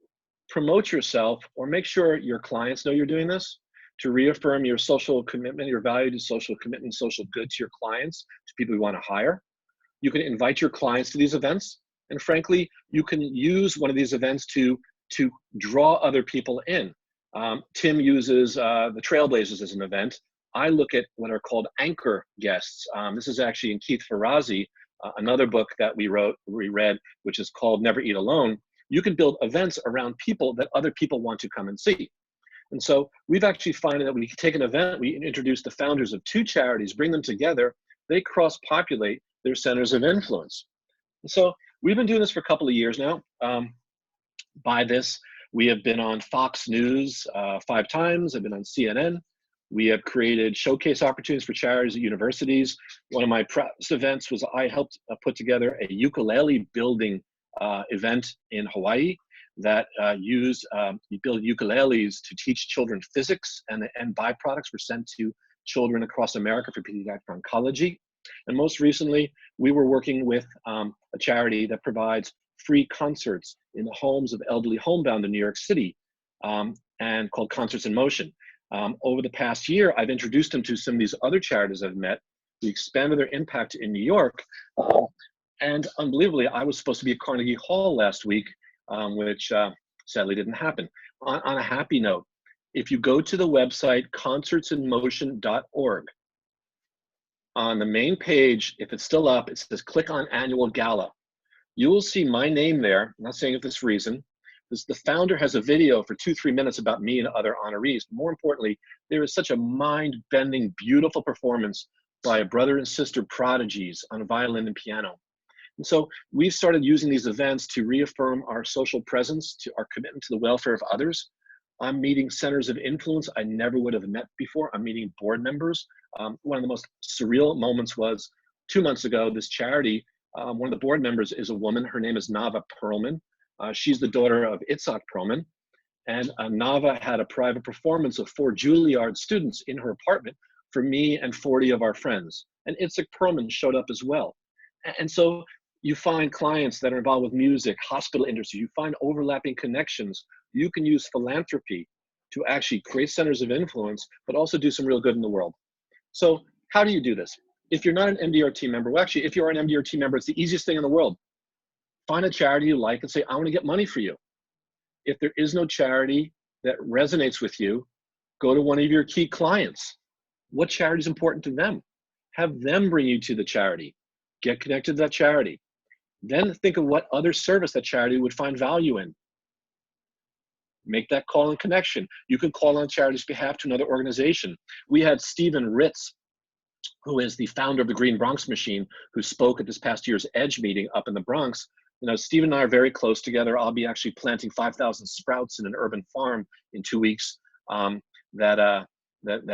promote yourself or make sure your clients know you're doing this, to reaffirm your social commitment, your value to social commitment, social good to your clients, to people you want to hire. You can invite your clients to these events. And frankly, you can use one of these events to draw other people in. Tim uses the Trailblazers as an event. I look at what are called anchor guests. This is actually in Keith Ferrazzi, another book that we read, which is called Never Eat Alone. You can build events around people that other people want to come and see. And so we've actually found that we can take an event, we introduce the founders of 2 charities, bring them together, they cross-populate their centers of influence. And so we've been doing this for a couple of years now. By this, we have been on Fox News 5 times, I've been on CNN. We have created showcase opportunities for charities at universities. One of my press events was I helped put together a ukulele building event in Hawaii that you build ukuleles to teach children physics, and the end byproducts were sent to children across America for pediatric oncology. And most recently, we were working with a charity that provides free concerts in the homes of elderly homebound in New York City, and called Concerts in Motion. Over the past year, I've introduced them to some of these other charities I've met. We expanded their impact in New York. And unbelievably, I was supposed to be at Carnegie Hall last week, which sadly didn't happen. On a happy note, if you go to the website concertsinmotion.org, on the main page, if it's still up, it says click on Annual Gala. You will see my name there. I'm not saying it for this reason. The founder has a video for 2-3 minutes about me and other honorees. More importantly, there is such a mind-bending, beautiful performance by a brother and sister prodigies on violin and piano. And so we've started using these events to reaffirm our social presence, to our commitment to the welfare of others. I'm meeting centers of influence I never would have met before. I'm meeting board members. One of the most surreal moments was 2 months ago, this charity, one of the board members is a woman. Her name is Nava Perlman. She's the daughter of Itzhak Perlman. And Nava had a private performance of 4 Juilliard students in her apartment for me and 40 of our friends. And Itzhak Perlman showed up as well. And so you find clients that are involved with music, hospital industry, you find overlapping connections. You can use philanthropy to actually create centers of influence, but also do some real good in the world. So how do you do this? If you're not an MDRT member, well, actually, if you're an MDRT member, it's the easiest thing in the world. Find a charity you like and say, I want to get money for you. If there is no charity that resonates with you, go to one of your key clients. What charity is important to them? Have them bring you to the charity. Get connected to that charity. Then think of what other service that charity would find value in. Make that call and connection. You can call on charity's behalf to another organization. We had Stephen Ritz, who is the founder of the Green Bronx Machine, who spoke at this past year's EDGE meeting up in the Bronx. You know, Steve and I are very close together. I'll be actually planting 5,000 sprouts in an urban farm in 2 weeks that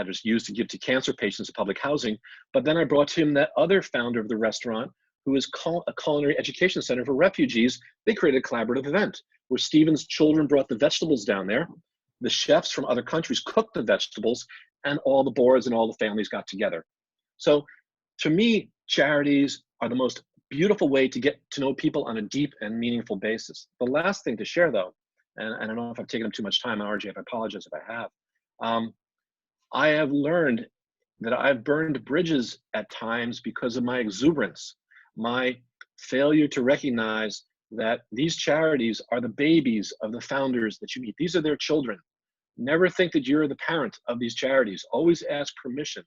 is used to give to cancer patients at public housing. But then I brought to him that other founder of the restaurant, who is a culinary education center for refugees. They created a collaborative event where Stephen's children brought the vegetables down there. The chefs from other countries cooked the vegetables, and all the boards and all the families got together. So to me, charities are the most beautiful way to get to know people on a deep and meaningful basis. The last thing to share, though, and I don't know if I've taken up too much time on RJ, I apologize if I have. I have learned that I've burned bridges at times because of my exuberance, my failure to recognize that these charities are the babies of the founders that you meet. These are their children. Never think that you're the parent of these charities. Always ask permission.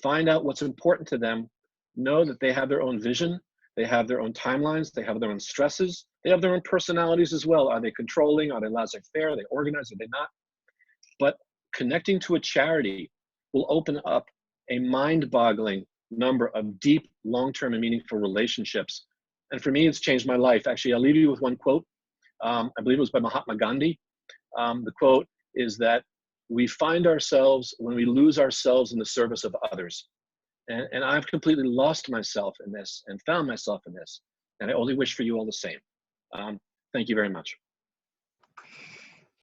Find out what's important to them. Know that they have their own vision. They have their own timelines. They have their own stresses. They have their own personalities as well. Are they controlling? Are they laissez-faire? Are they organized? Are they not? But connecting to a charity will open up a mind-boggling number of deep, long-term, and meaningful relationships. And for me, it's changed my life. Actually, I'll leave you with one quote. I believe it was by Mahatma Gandhi. The quote is that we find ourselves when we lose ourselves in the service of others. And I've completely lost myself in this and found myself in this. And I only wish for you all the same. Thank you very much.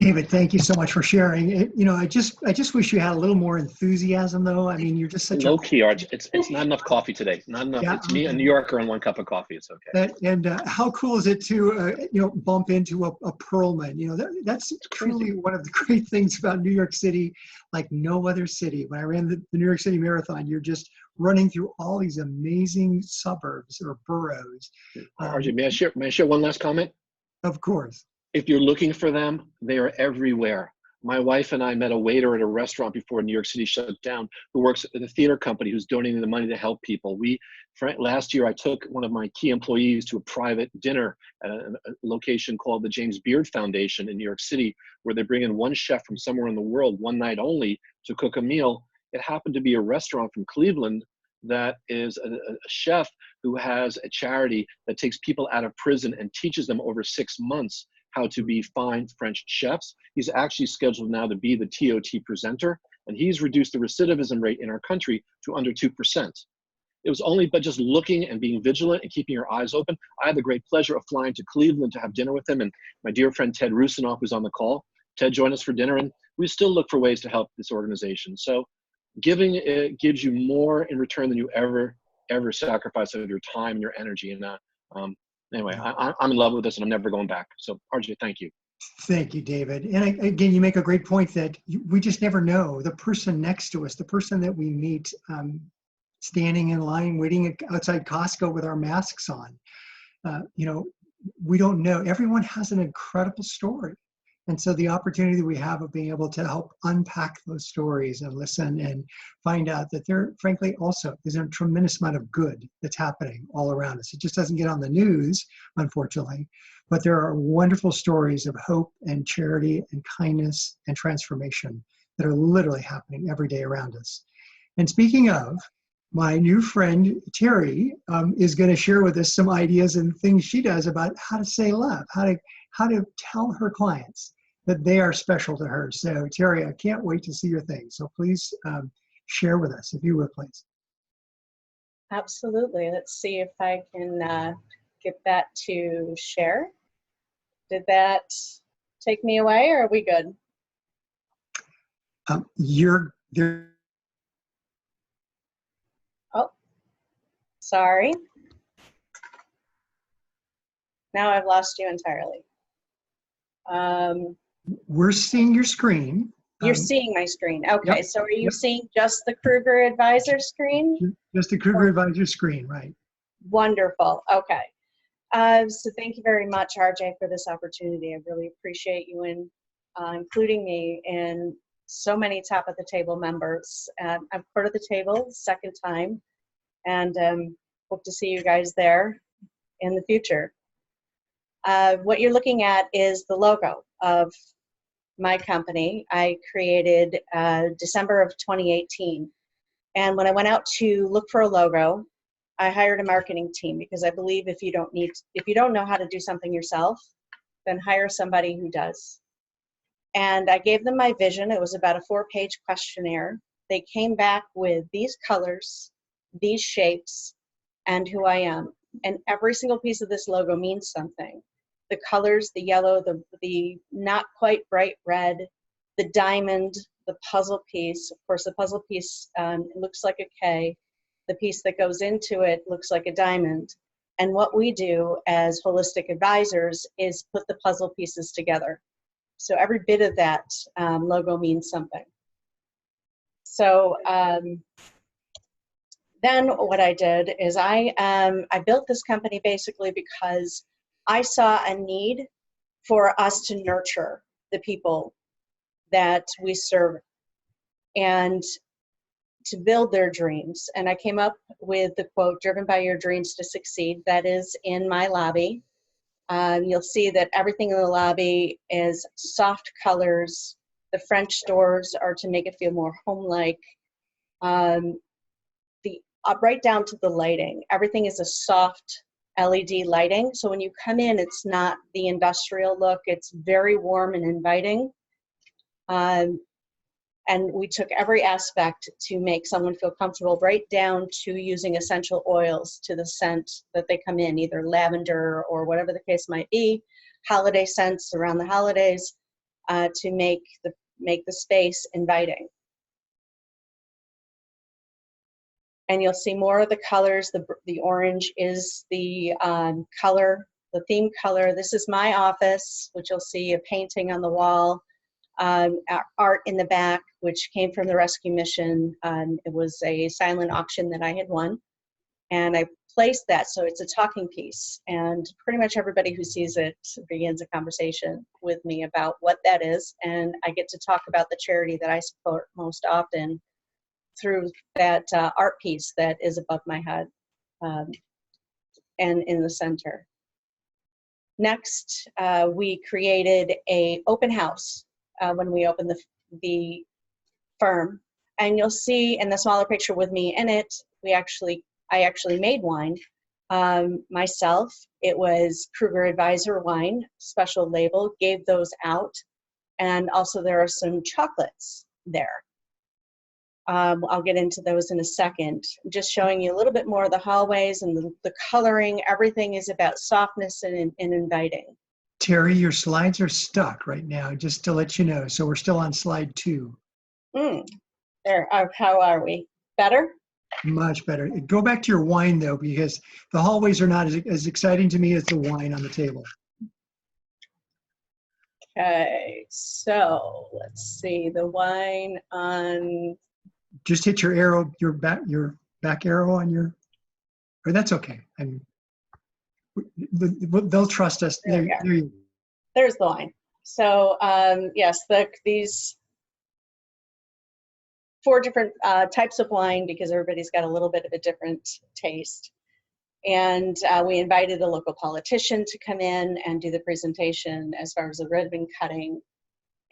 David, thank you so much for sharing. You know, I just wish you had a little more enthusiasm, though. I mean, you're just such low key, Arch. It's not enough coffee today. Not enough. Yeah, it's me, a New Yorker, and 1 cup of coffee. It's okay. And how cool is it to you know, bump into a Perlman? You know, that's truly one of the great things about New York City, like no other city. When I ran the New York City Marathon, you're just running through all these amazing suburbs or boroughs. RJ, may I share one last comment? Of course. If you're looking for them, they are everywhere. My wife and I met a waiter at a restaurant before New York City shut down who works at a theater company who's donating the money to help people. Last year, I took one of my key employees to a private dinner at a location called the James Beard Foundation in New York City, where they bring in one chef from somewhere in the world, one night only, to cook a meal. It happened to be a restaurant from Cleveland that is a chef who has a charity that takes people out of prison and teaches them over 6 months how to be fine French chefs. He's actually scheduled now to be the TOT presenter, and he's reduced the recidivism rate in our country to under 2%. It was only by just looking and being vigilant and keeping your eyes open. I had the great pleasure of flying to Cleveland to have dinner with him, and my dear friend Ted Rusinoff was on the call. Ted joined us for dinner, and we still look for ways to help this organization. So giving gives you more in return than you ever sacrifice of your time and your energy. And anyway, I'm in love with this, and I'm never going back. So, RJ, thank you. Thank you, David. And again, you make a great point that we just never know. The person next to us, the person that we meet standing in line, waiting outside Costco with our masks on, you know, we don't know. Everyone has an incredible story. And so the opportunity that we have of being able to help unpack those stories and listen and find out that there, frankly, also is a tremendous amount of good that's happening all around us. It just doesn't get on the news, unfortunately, but there are wonderful stories of hope and charity and kindness and transformation that are literally happening every day around us. And speaking of, my new friend, Terry, is going to share with us some ideas and things she does about how to say love, how to tell her clients that they are special to her. So Terry, I can't wait to see your thing. So please share with us, if you would, please. Absolutely. Let's see if I can get that to share. Did that take me away, or are we good? You're there. Oh, sorry. Now I've lost you entirely. We're seeing your screen. You're seeing my screen. Okay, Yep, so are you yep. seeing just the Kruger Advisor screen? Just the Kruger Advisor screen, right? Wonderful. Okay. So thank you very much, RJ, for this opportunity. I really appreciate you including me in so many top of the table members. I'm part of the table, second time, and hope to see you guys there in the future. What you're looking at is the logo of my company. I created December of 2018. And when I went out to look for a logo, I hired a marketing team because I believe if you don't know how to do something yourself, then hire somebody who does. And I gave them my vision. It was about a 4-page questionnaire. They came back with these colors, these shapes, and who I am. And every single piece of this logo means something. The colors, the yellow, the not quite bright red, the diamond, the puzzle piece. Of course, the puzzle piece looks like a K. The piece that goes into it looks like a diamond. And what we do as holistic advisors is put the puzzle pieces together. So every bit of that logo means something. So then what I did is I built this company basically because I saw a need for us to nurture the people that we serve. And to build their dreams. And I came up with the quote, "Driven by your dreams to succeed." That is in my lobby. You'll see that everything in the lobby is soft colors. The French doors are to make it feel more home-like. Right down to the lighting. Everything is a soft LED lighting. So when you come in, it's not the industrial look. It's very warm and inviting. And we took every aspect to make someone feel comfortable, right down to using essential oils to the scent that they come in, either lavender or whatever the case might be, holiday scents around the holidays, to make the space inviting. And you'll see more of the colors. The orange is the color, the theme color. This is my office, which you'll see a painting on the wall. Art in the back, which came from the rescue mission. It was a silent auction that I had won. And I placed that so it's a talking piece. And pretty much everybody who sees it begins a conversation with me about what that is. And I get to talk about the charity that I support most often through that art piece that is above my head and in the center. Next, we created an open house when we opened the firm. And you'll see in the smaller picture with me in it, I actually made wine myself. It was Kruger Advisor wine, special label, gave those out. And also there are some chocolates there. I'll get into those in a second. Just showing you a little bit more of the hallways and the coloring. Everything is about softness and inviting. Terry, your slides are stuck right now, just to let you know. So we're still on slide 2. There. How are we? Better? Much better. Go back to your wine, though, because the hallways are not as exciting to me as the wine on the table. Okay, so let's see. The wine on... Just hit your arrow, your back arrow on your... Or that's okay. They'll trust us. There you go. There's the wine. So yes, these 4 different types of wine, because everybody's got a little bit of a different taste. And we invited a local politician to come in and do the presentation as far as the ribbon cutting.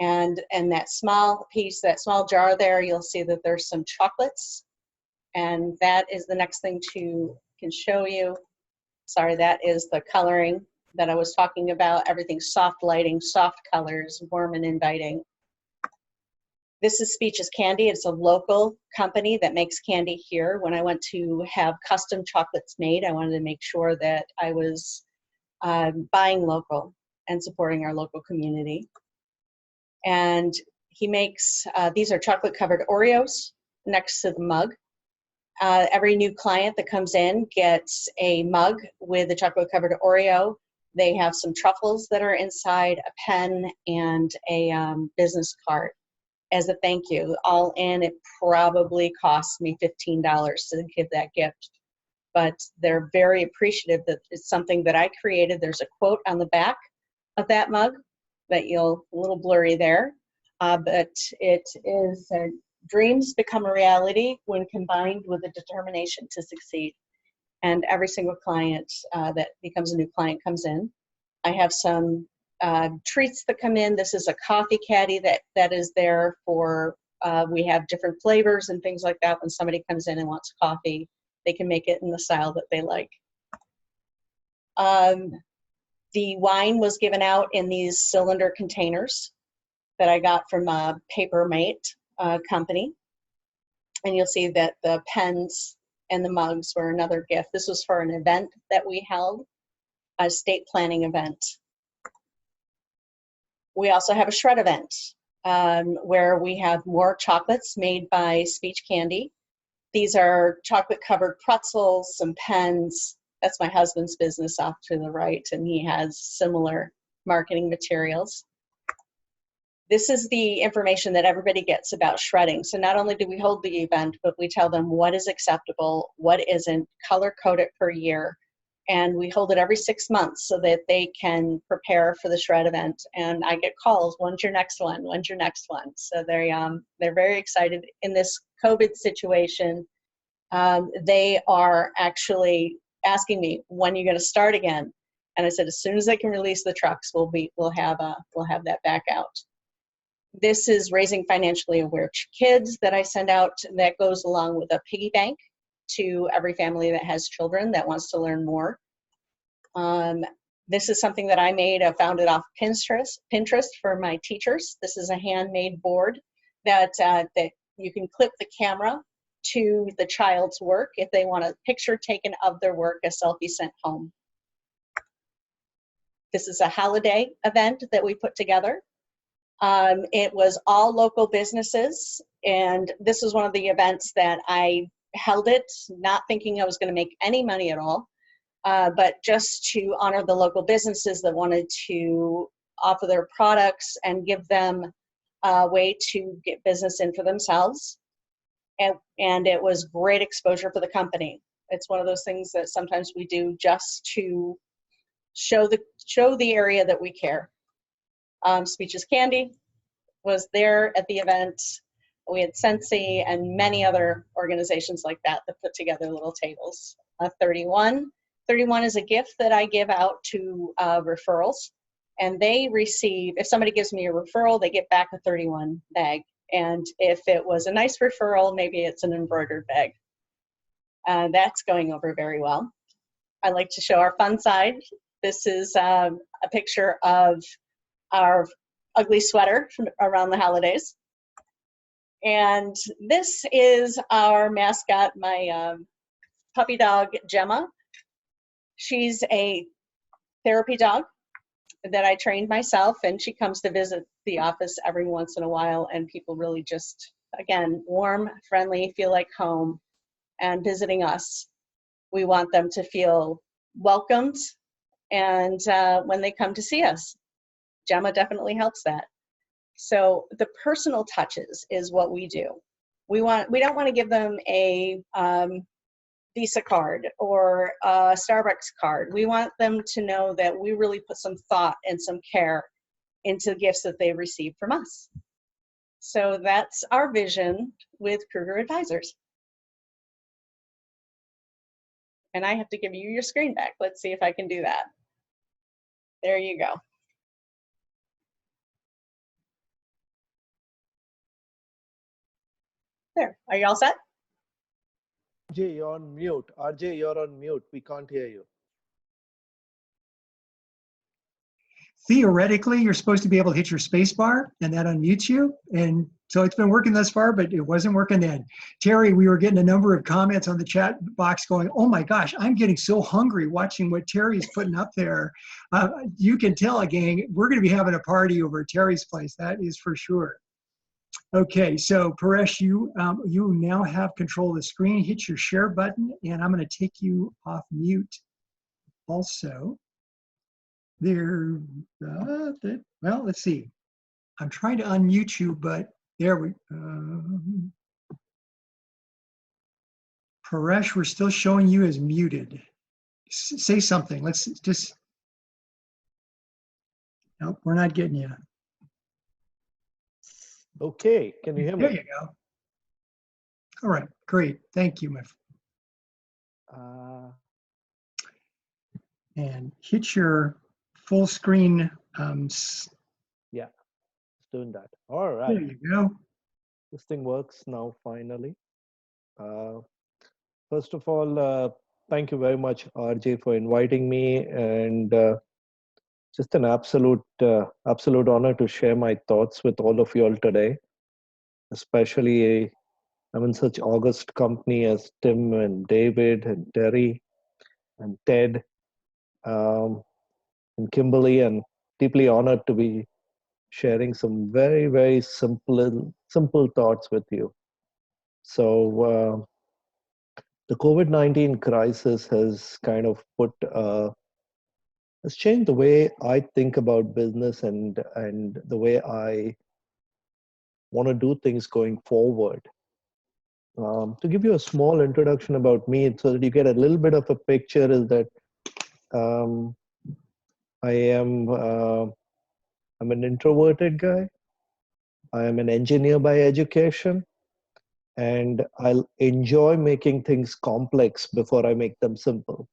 And that small piece, that small jar there, you'll see that there's some chocolates. And that is the next thing can show you. Sorry, that is the coloring that I was talking about. Everything soft lighting, soft colors, warm and inviting. This is Speech's Candy. It's a local company that makes candy here. When I went to have custom chocolates made, I wanted to make sure that I was buying local and supporting our local community. And he makes, these are chocolate covered Oreos next to the mug. Every new client that comes in gets a mug with a chocolate covered Oreo. They have some truffles that are inside, a pen, and a business card as a thank you. All in, it probably cost me $15 to give that gift. But they're very appreciative that it's something that I created. There's a quote on the back of that mug that a little blurry there. But it is, dreams become a reality when combined with a determination to succeed. And every single client that becomes a new client comes in. I have some treats that come in. This is a coffee caddy that is there for, we have different flavors and things like that. When somebody comes in and wants coffee, they can make it in the style that they like. The wine was given out in these cylinder containers that I got from Papermate company. And you'll see that the pens and the mugs were another gift. This was for an event that we held, a estate planning event. We also have a shred event where we have more chocolates made by Speech Candy. These are chocolate covered pretzels, some pens. That's my husband's business off to the right, and he has similar marketing materials. This is the information that everybody gets about shredding. So not only do we hold the event, but we tell them what is acceptable, what isn't, color code it per year, And we hold it every 6 months so that they can prepare for the shred event. And I get calls, when's your next one? When's your next one? So they're very excited. In this COVID situation, they are actually asking me, when are you going to start again? And I said, as soon as they can release the trucks, we'll have that back out. This is raising financially aware kids that I send out. That goes along with a piggy bank to every family that has children that wants to learn more. This is something that I made. I found it off Pinterest for my teachers. This is a handmade board that you can clip the camera to the child's work if they want a picture taken of their work, a selfie sent home. This is a holiday event that we put together. It was all local businesses, and this was one of the events that I held it, not thinking I was going to make any money at all, but just to honor the local businesses that wanted to offer their products and give them a way to get business in for themselves. And it was great exposure for the company. It's one of those things that sometimes we do just to show the area that we care. Speech is Candy was there at the event. We had Sensi and many other organizations like that put together little tables. 31 is a gift that I give out to referrals, and they receive, if somebody gives me a referral, they get back a 31 bag. And if it was a nice referral, maybe it's an embroidered bag. That's going over very well. I like to show our fun side. This is a picture of our ugly sweater from around the holidays. And this is our mascot, my puppy dog, Gemma. She's a therapy dog that I trained myself, and she comes to visit the office every once in a while, and people really just, again, warm, friendly, feel like home, and visiting us. We want them to feel welcomed, and when they come to see us, Gemma definitely helps that. So the personal touches is what we do. We don't want to give them a Visa card or a Starbucks card. We want them to know that we really put some thought and some care into the gifts that they receive from us. So that's our vision with Kruger Advisors. And I have to give you your screen back. Let's see if I can do that. There you go. There, are you all set? RJ, you're on mute. RJ, you're on mute. We can't hear you. Theoretically, you're supposed to be able to hit your space bar and that unmutes you. And so it's been working thus far, but it wasn't working then. Terry, we were getting a number of comments on the chat box going, oh my gosh, I'm getting so hungry watching what Terry's putting up there. You can tell, gang, we're going to be having a party over at Terry's place. That is for sure. Okay, so Paresh, you now have control of the screen. Hit your share button, and I'm going to take you off mute also. There, well, let's see. I'm trying to unmute you, but there we Paresh, we're still showing you as muted. Say something. Let's just, nope, we're not getting you. Okay, can you hear me? There you go. All right, great. Thank you, my friend. And hit your full screen. Yeah, it's doing that. All right. There you go. This thing works now, finally. First of all, thank you very much, RJ, for inviting me, and just an absolute honor to share my thoughts with all of you all today. Especially, I'm in such august company as Tim and David and Terry and Ted and Kimberly, and deeply honored to be sharing some very, very simple thoughts with you. So the COVID-19 crisis has kind of has changed the way I think about business and the way I want to do things going forward. To give you a small introduction about me, so that you get a little bit of a picture, is that Um, I am I'm an introverted guy. I am an engineer by education, and I'll enjoy making things complex before I make them simple.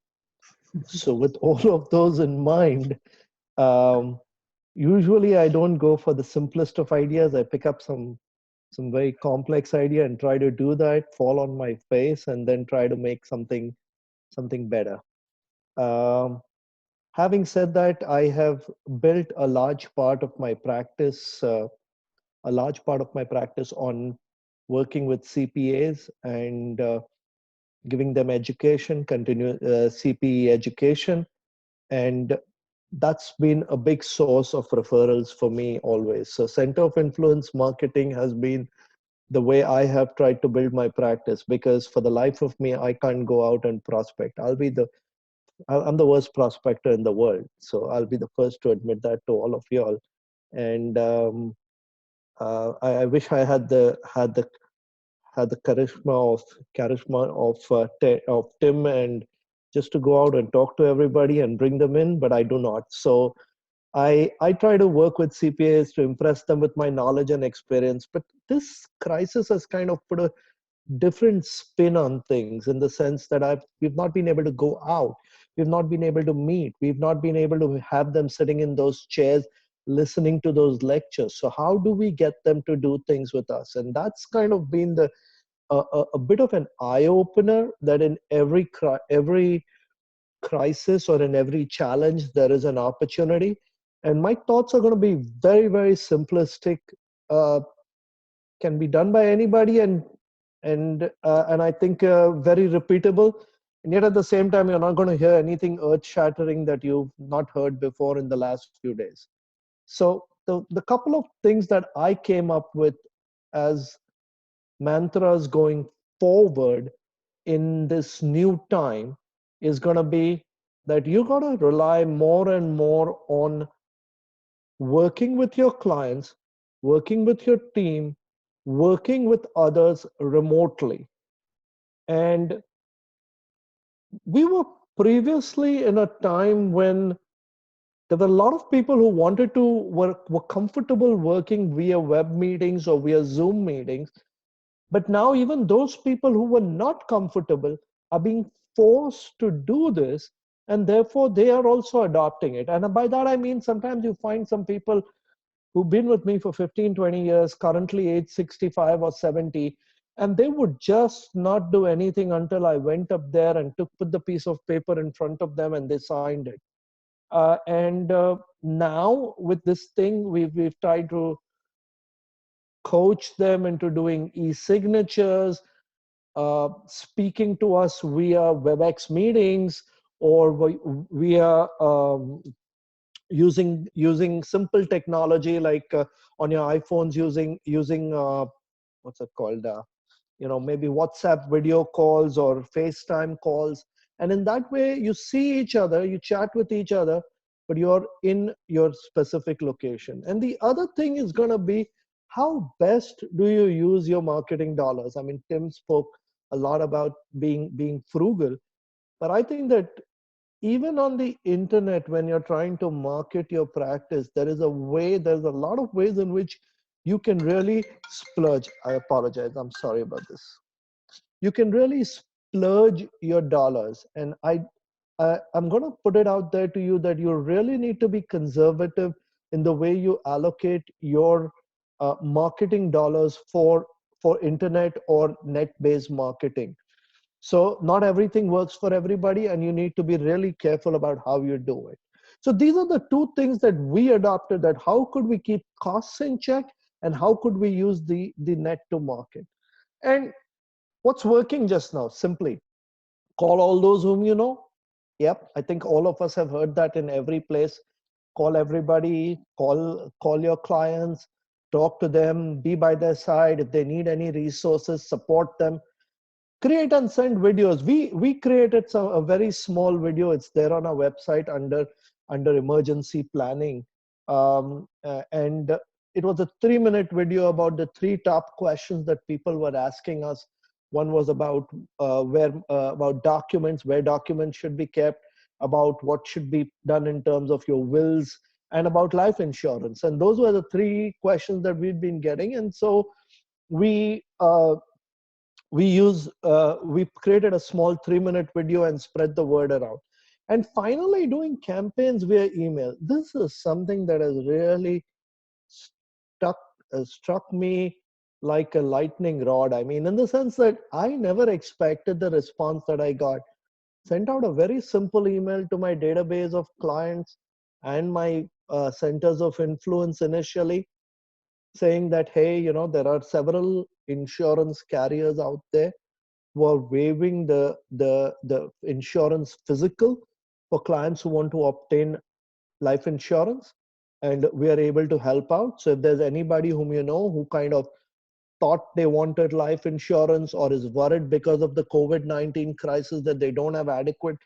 So with all of those in mind, um, usually I don't go for the simplest of ideas. I pick up some very complex idea and try to do that, fall on my face, and then try to make something better. Um, Having said that, I have built a large part of my practice, on working with CPAs and giving them education, CPE education, and that's been a big source of referrals for me always. So Center of Influence Marketing has been the way I have tried to build my practice, because for the life of me, I can't go out and prospect. I'm the worst prospector in the world. So I'll be the first to admit that to all of y'all. And I wish I had the charisma of Tim, and just to go out and talk to everybody and bring them in, but I do not. So I try to work with CPAs to impress them with my knowledge and experience. But this crisis has kind of put a different spin on things, in the sense that we've not been able to go out, we've not been able to meet, we've not been able to have them sitting in those chairs listening to those lectures. So how do we get them to do things with us? And that's kind of been a bit of an eye opener, that in every crisis or in every challenge there is an opportunity. And my thoughts are going to be very, very simplistic, uh, can be done by anybody, and I think very repeatable. And yet at the same time, you're not going to hear anything earth-shattering that you've not heard before in the last few days. So the couple of things that I came up with as mantras going forward in this new time is going to be that you got to rely more and more on working with your clients, working with your team, working with others remotely. And we were previously in a time when there were a lot of people who wanted to were comfortable working via web meetings or via Zoom meetings. But now even those people who were not comfortable are being forced to do this, and therefore they are also adopting it. And by that I mean, sometimes you find some people who've been with me for 15, 20 years, currently age 65 or 70, and they would just not do anything until I went up there and put the piece of paper in front of them and they signed it. And now with this thing, we've tried to coach them into doing e-signatures, speaking to us via WebEx meetings, or via using simple technology like on your iPhones, using what's it called? Maybe WhatsApp video calls or FaceTime calls. And in that way, you see each other, you chat with each other, but you're in your specific location. And the other thing is going to be, how best do you use your marketing dollars? I mean, Tim spoke a lot about being frugal, but I think that even on the internet, when you're trying to market your practice, there's a lot of ways in which you can really splurge. I apologize, I'm sorry about this. You can really splurge your dollars. And I'm going to put it out there to you that you really need to be conservative in the way you allocate your marketing dollars for internet or net-based marketing. So not everything works for everybody, and you need to be really careful about how you do it. So these are the two things that we adopted, that how could we keep costs in check, and how could we use the net to market. And what's working just now? Simply call all those whom you know. Yep, I think all of us have heard that in every place. Call everybody, call your clients, talk to them, be by their side. If they need any resources, support them. Create and send videos. We created a very small video. It's there on our website under emergency planning, and it was a 3-minute video about the 3 top questions that people were asking us. One was about about documents, where documents should be kept. about what should be done in terms of your wills, and about life insurance. And those were the three questions that we've been getting. And so we created a small 3-minute video and spread the word around. And finally, doing campaigns via email. This is something that has really struck me like a lightning rod. I mean, in the sense that I never expected the response that I got. Sent out a very simple email to my database of clients and my centers of influence initially, saying that, hey, you know, there are several insurance carriers out there who are waiving the insurance physical for clients who want to obtain life insurance, and we are able to help out. So if there's anybody whom you know who kind of thought they wanted life insurance or is worried because of the COVID-19 crisis that they don't have adequate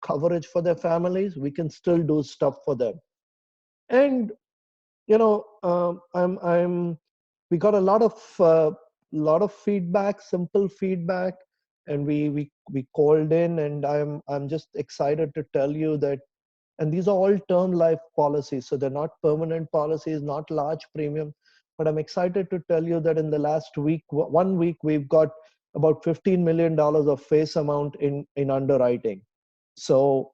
coverage for their families, we can still do stuff for them. And you know, we got a lot of feedback, simple feedback, and we called in, and I'm just excited to tell you that. And these are all term life policies, so they're not permanent policies, not large premium. But I'm excited to tell you that in the last week, 1 week, we've got about $15 million of face amount in underwriting. So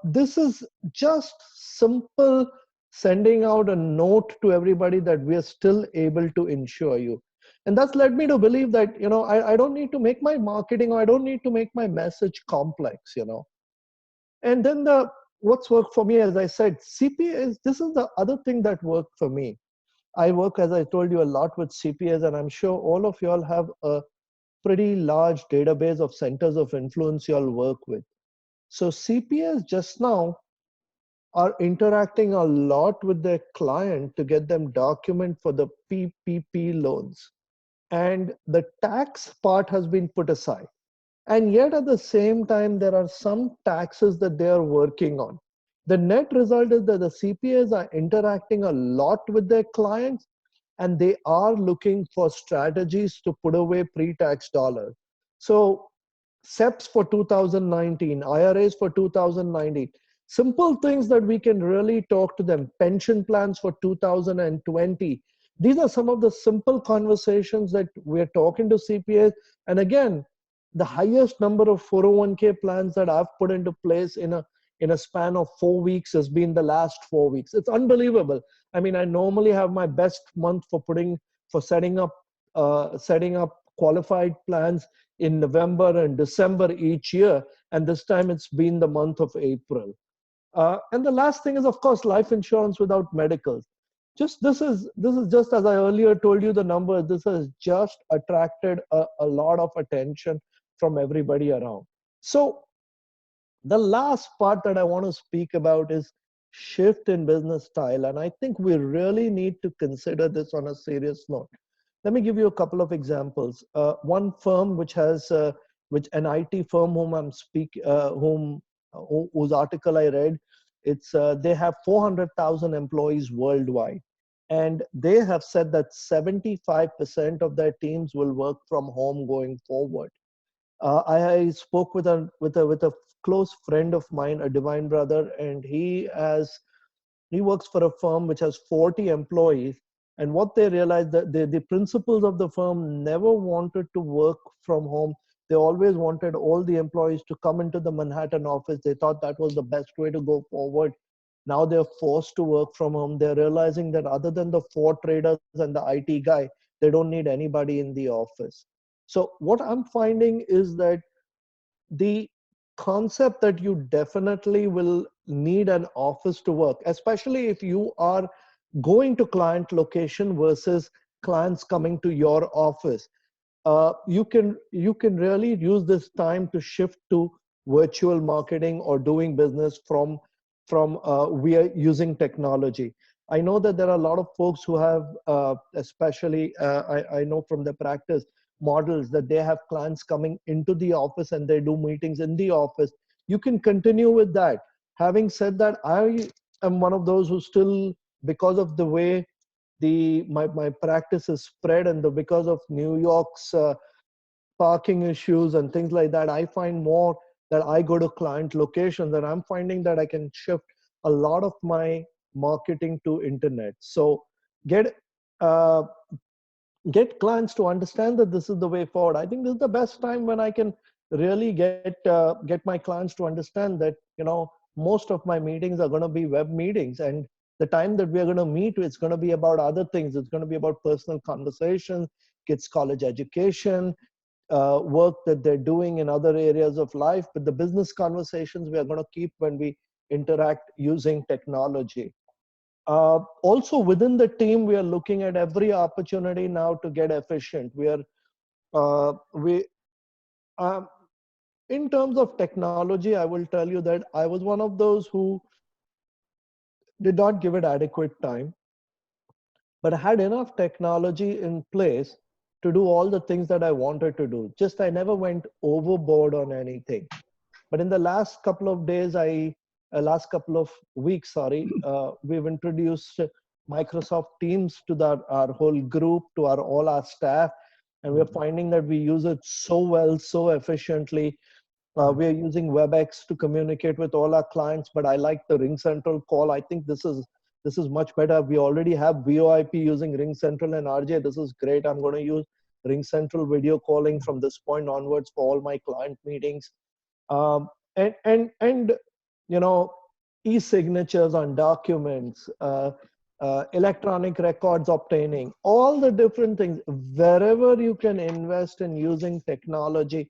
this is just simple sending out a note to everybody that we are still able to insure you. And that's led me to believe that, you know, I don't need to make my marketing, or I don't need to make my message complex, you know. And then what's worked for me, as I said, CPAs, this is the other thing that worked for me. I work, as I told you, a lot with CPAs, and I'm sure all of y'all have a pretty large database of centers of influence y'all work with. So CPAs just now are interacting a lot with their client to get them document for the PPP loans. And the tax part has been put aside. And yet at the same time, there are some taxes that they are working on. The net result is that the CPAs are interacting a lot with their clients, and they are looking for strategies to put away pre-tax dollars. So SEPs for 2019, IRAs for 2019, simple things that we can really talk to them, pension plans for 2020. These are some of the simple conversations that we're talking to CPAs. And again, the highest number of 401k plans that I've put into place in a span of 4 weeks has been the last 4 weeks. It's unbelievable. I mean, I normally have my best month for setting up qualified plans in November and December each year, and this time it's been the month of April. And the last thing is, of course, life insurance without medicals. This is just, as I earlier told you the number, this has just attracted a lot of attention from everybody around. So the last part that I want to speak about is shift in business style. And I think we really need to consider this on a serious note. Let me give you a couple of examples. One firm which an IT firm whose article I read, they have 400,000 employees worldwide. And they have said that 75% of their teams will work from home going forward. I spoke with a close friend of mine, a divine brother, and he works for a firm which has 40 employees. And what they realized, that the principals of the firm never wanted to work from home. They always wanted all the employees to come into the Manhattan office. They thought that was the best way to go forward. Now they're forced to work from home. They're realizing that other than the 4 traders and the IT guy, they don't need anybody in the office. So what I'm finding is that the concept that you definitely will need an office to work, especially if you are going to client location versus clients coming to your office. You can really use this time to shift to virtual marketing or doing business from we are using technology. I know that there are a lot of folks who have, especially I know from the practice models, that they have clients coming into the office and they do meetings in the office. You can continue with that. Having said that, I am one of those who still, because of the way my practice is spread, and because of New York's parking issues and things like that, I find more that I go to client locations, and I'm finding that I can shift a lot of my marketing to internet. So get clients to understand that this is the way forward. I think this is the best time when I can really get my clients to understand that, most of my meetings are going to be web meetings, and the time that we are going to meet, it's going to be about other things. It's going to be about personal conversations, kids' college education, work that they're doing in other areas of life. But the business conversations we are going to keep when we interact using technology. Also within the team, we are looking at every opportunity now to get efficient. In terms of technology, I will tell you that I was one of those who did not give it adequate time, but I had enough technology in place to do all the things that I wanted to do. Just I never went overboard on anything. But in the last couple of weeks, we've introduced Microsoft Teams to our whole group, to all our staff, and we're finding that we use it so well, so efficiently. We are using WebEx to communicate with all our clients, but I like the RingCentral call. I think this is much better. We already have VoIP using RingCentral, and RJ, this is great. I'm going to use RingCentral video calling from this point onwards for all my client meetings. E-signatures on documents, electronic records obtaining, all the different things. Wherever you can invest in using technology,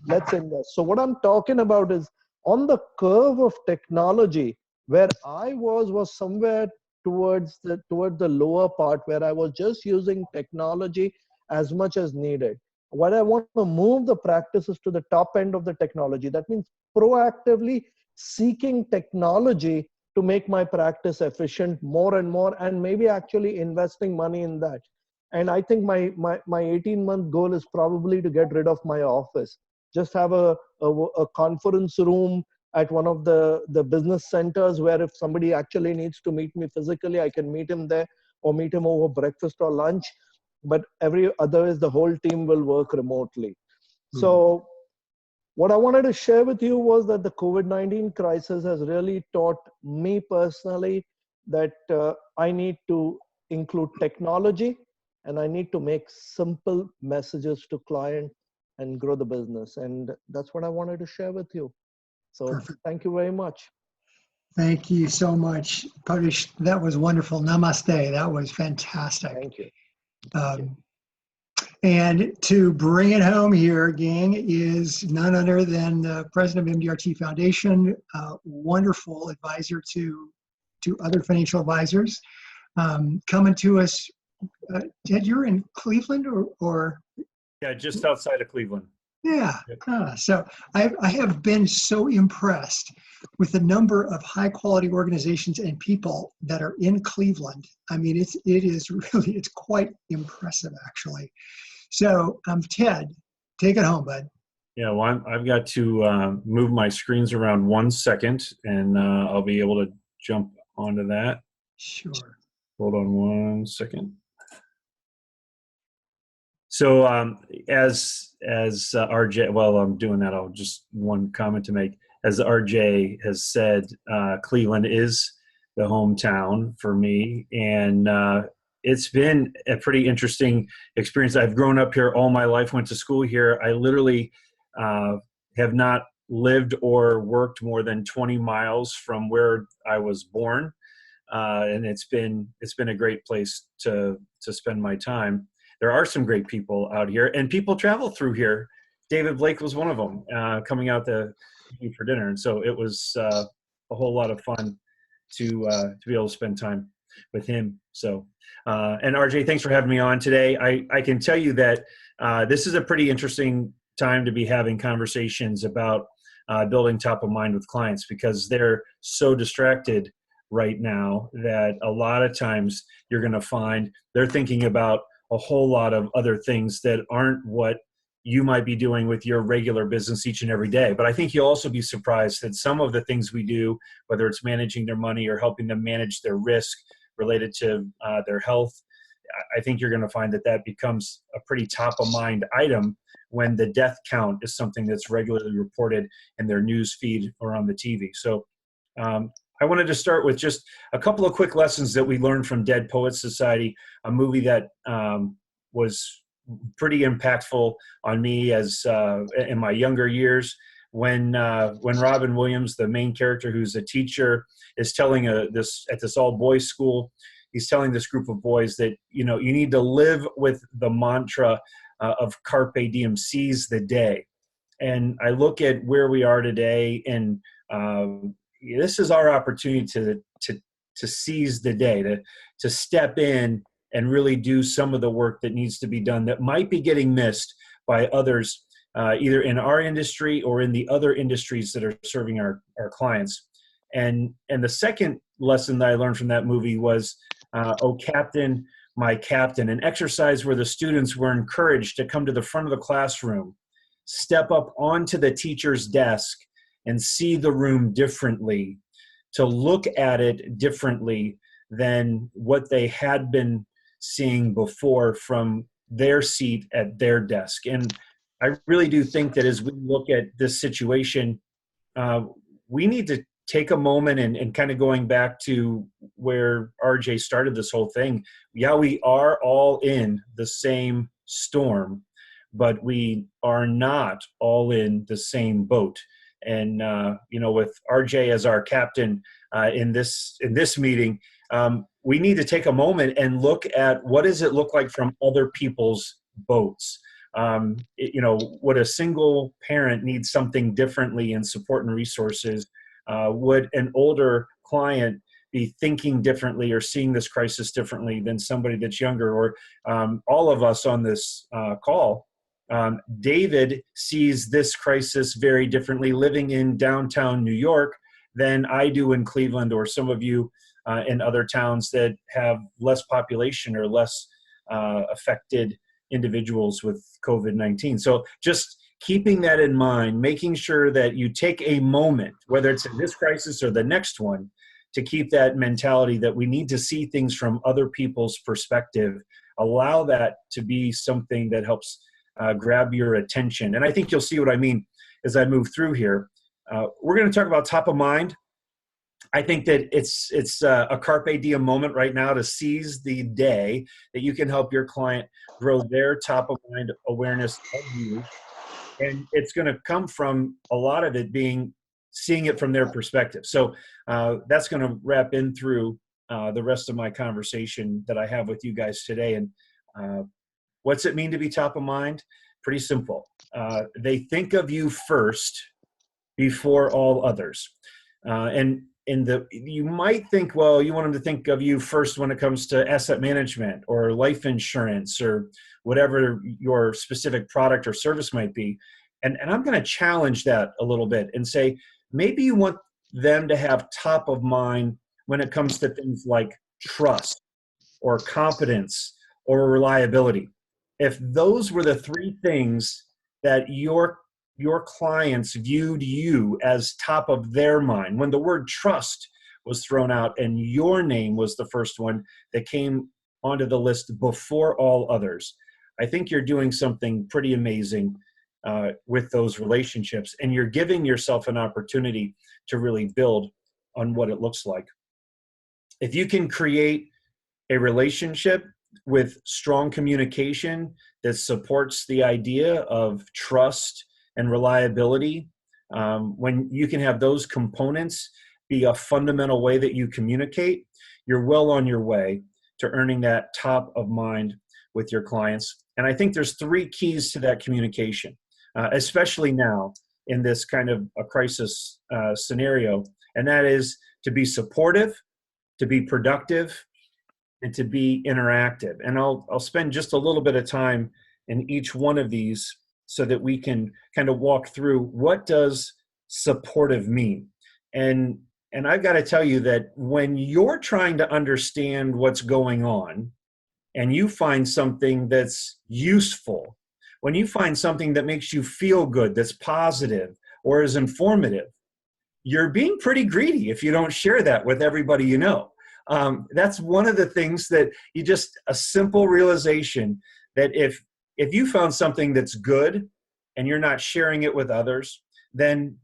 let's invest. So what I'm talking about is on the curve of technology, where I was somewhere towards the lower part, where I was just using technology as much as needed. What I want to move the practices to the top end of the technology. That means proactively seeking technology to make my practice efficient more and more, and maybe actually investing money in that. And I think my 18-month goal is probably to get rid of my office. Just have a conference room at one of the business centers, where if somebody actually needs to meet me physically, I can meet him there or meet him over breakfast or lunch. But otherwise, the whole team will work remotely. So what I wanted to share with you was that the COVID-19 crisis has really taught me personally that I need to include technology, and I need to make simple messages to client and grow the business. And that's what I wanted to share with you. So Perfect. Thank you very much. Thank you so much, Parish. That was wonderful. Namaste. That was fantastic. Thank you. And to bring it home here, gang, is none other than the president of MDRT Foundation, wonderful advisor to other financial advisors. Coming to us, Ted, you're in Cleveland or? Yeah, just outside of Cleveland. Yeah. So I have been so impressed with the number of high quality organizations and people that are in Cleveland. I mean, it's quite impressive, actually. So Ted, take it home, bud. Yeah, well, I've got to move my screens around 1 second, and I'll be able to jump onto that. Sure. Hold on 1 second. So as RJ, well, I'm doing that. I'll just one comment to make. As RJ has said, Cleveland is the hometown for me, and it's been a pretty interesting experience. I've grown up here all my life, went to school here. I literally have not lived or worked more than 20 miles from where I was born, and it's been a great place to spend my time. There are some great people out here, and people travel through here. David Blake was one of them, coming out to eat for dinner, and so it was a whole lot of fun to be able to spend time with him. So, and RJ, thanks for having me on today. I can tell you that this is a pretty interesting time to be having conversations about building top of mind with clients, because they're so distracted right now that a lot of times you're going to find they're thinking about a whole lot of other things that aren't what you might be doing with your regular business each and every day. But I think you'll also be surprised that some of the things we do, whether it's managing their money or helping them manage their risk related to their health I think you're going to find that that becomes a pretty top of mind item when the death count is something that's regularly reported in their news feed or on the TV. So I wanted to start with just a couple of quick lessons that we learned from Dead Poets Society, a movie that was pretty impactful on me as in my younger years. When Robin Williams, the main character, who's a teacher, is telling this all boys school, he's telling this group of boys that, you know, you need to live with the mantra of carpe diem, seize the day. And I look at where we are today, and this is our opportunity to seize the day, to step in and really do some of the work that needs to be done that might be getting missed by others, either in our industry or in the other industries that are serving our clients. And the second lesson that I learned from that movie was, "Oh, Captain, my Captain," an exercise where the students were encouraged to come to the front of the classroom, step up onto the teacher's desk and see the room differently, to look at it differently than what they had been seeing before from their seat at their desk. And I really do think that as we look at this situation, we need to take a moment and kind of going back to where RJ started this whole thing. Yeah, we are all in the same storm, but we are not all in the same boat. And, you know, with RJ as our captain in this meeting, we need to take a moment and look at what does it look like from other people's boats. You know, would a single parent need something differently in support and resources? Would an older client be thinking differently or seeing this crisis differently than somebody that's younger? Or all of us on this call, David sees this crisis very differently living in downtown New York than I do in Cleveland, or some of you in other towns that have less population or less affected individuals with COVID-19. So just keeping that in mind, making sure that you take a moment, whether it's in this crisis or the next one, to keep that mentality that we need to see things from other people's perspective. Allow that to be something that helps grab your attention. And I think you'll see what I mean as I move through here. We're going to talk about top of mind. I think that it's a carpe diem moment right now to seize the day that you can help your client grow their top of mind awareness of you. And it's going to come from a lot of it being seeing it from their perspective. So that's going to wrap in through the rest of my conversation that I have with you guys today. And what's it mean to be top of mind? Pretty simple. They think of you first before all others. You might think, well, you want them to think of you first when it comes to asset management or life insurance or whatever your specific product or service might be. And I'm going to challenge that a little bit and say, maybe you want them to have top of mind when it comes to things like trust or competence or reliability. If those were the three things that your clients viewed you as top of their mind, when the word trust was thrown out and your name was the first one that came onto the list before all others, I think you're doing something pretty amazing with those relationships, and you're giving yourself an opportunity to really build on what it looks like. If you can create a relationship with strong communication that supports the idea of trust and reliability, when you can have those components be a fundamental way that you communicate, you're well on your way to earning that top of mind with your clients. And I think there's three keys to that communication, especially now in this kind of a crisis scenario. And that is to be supportive, to be productive, and to be interactive. And I'll spend just a little bit of time in each one of these so that we can kind of walk through what does supportive mean. And I've got to tell you that when you're trying to understand what's going on and you find something that's useful, when you find something that makes you feel good, that's positive or is informative, you're being pretty greedy if you don't share that with everybody you know. That's one of the things that you just, a simple realization that if you found something that's good and you're not sharing it with others, then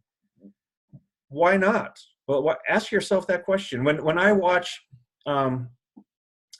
why not? Well, ask yourself that question. When I watch, John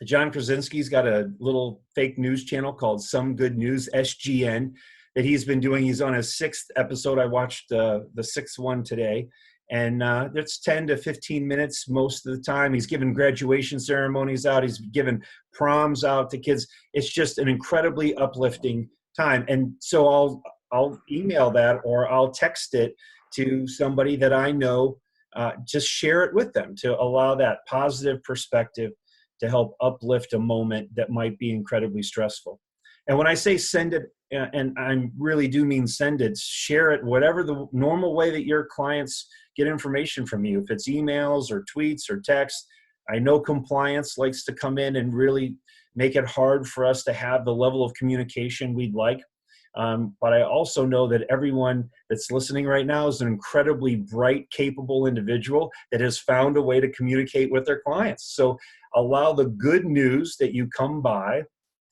Krasinski's got a little fake news channel called Some Good News, SGN, that he's been doing. He's on his 6th episode. I watched the 6th one today. And it's 10 to 15 minutes most of the time. He's given graduation ceremonies out. He's given proms out to kids. It's just an incredibly uplifting time. And so I'll email that or I'll text it to somebody that I know, just share it with them to allow that positive perspective to help uplift a moment that might be incredibly stressful. And when I say send it, and I really do mean send it, share it, whatever the normal way that your clients get information from you. If it's emails or tweets or text, I know compliance likes to come in and really make it hard for us to have the level of communication we'd like. But I also know that everyone that's listening right now is an incredibly bright, capable individual that has found a way to communicate with their clients. So allow the good news that you come by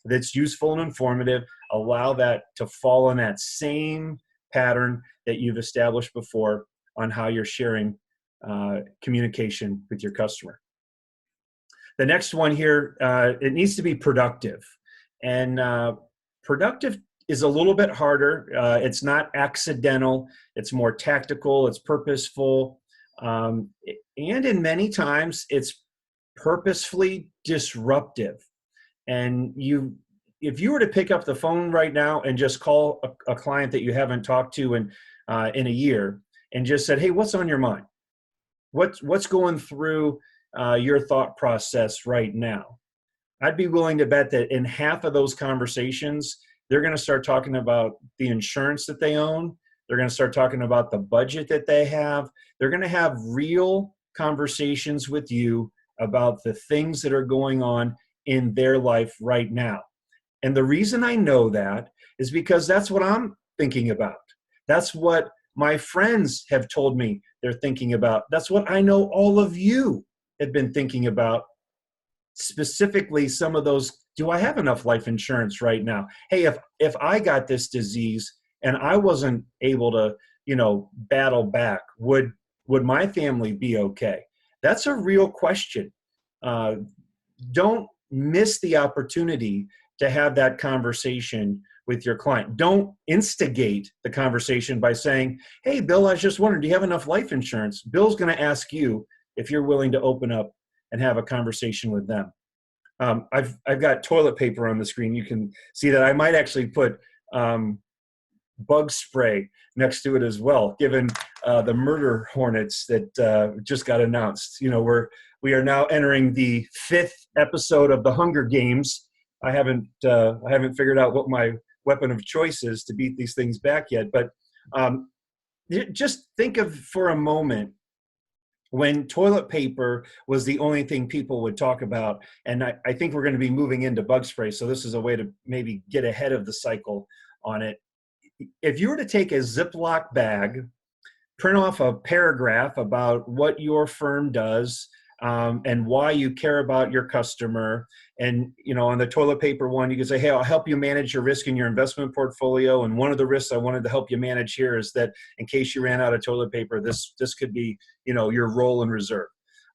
that's useful and informative, allow that to fall on that same pattern that you've established before on how you're sharing communication with your customer. The next one here, it needs to be productive. And productive is a little bit harder. It's not accidental. It's more tactical. It's purposeful. And in many times, it's purposefully disruptive. And if you were to pick up the phone right now and just call a client that you haven't talked to in a year and just said, hey, what's on your mind? What's going through your thought process right now? I'd be willing to bet that in half of those conversations, they're going to start talking about the insurance that they own. They're going to start talking about the budget that they have. They're going to have real conversations with you about the things that are going on in their life right now. And the reason I know that is because that's what I'm thinking about. That's what my friends have told me they're thinking about. That's what I know all of you have been thinking about. Specifically, some of those, do I have enough life insurance right now? Hey, if I got this disease and I wasn't able to, battle back, would my family be okay? That's a real question. Don't miss the opportunity to have that conversation with your client. Don't instigate the conversation by saying, hey, Bill, I was just wondering, do you have enough life insurance? Bill's going to ask you if you're willing to open up and have a conversation with them. I've got toilet paper on the screen. You can see that I might actually put bug spray next to it as well, given the murder hornets that just got announced. We are now entering the 5th episode of the Hunger Games. I haven't figured out what my weapon of choice is to beat these things back yet. But just think of for a moment when toilet paper was the only thing people would talk about. And I think we're going to be moving into bug spray. So this is a way to maybe get ahead of the cycle on it. If you were to take a Ziploc bag, print off a paragraph about what your firm does, and why you care about your customer. And, on the toilet paper one, you can say, hey, I'll help you manage your risk in your investment portfolio. And one of the risks I wanted to help you manage here is that in case you ran out of toilet paper, this could be, your roll in reserve.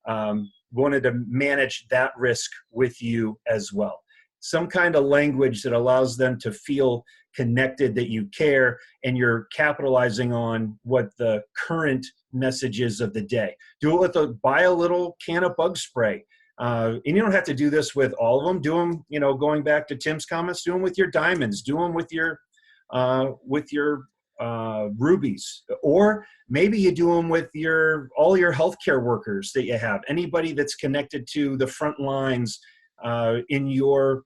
Wanted to manage that risk with you as well. Some kind of language that allows them to feel connected, that you care, and you're capitalizing on what the current messages of the day. Do it buy a little can of bug spray. And you don't have to do this with all of them. Do them, going back to Tim's comments, do them with your diamonds, do them with your rubies, or maybe you do them with all your healthcare workers that you have, anybody that's connected to the front lines in your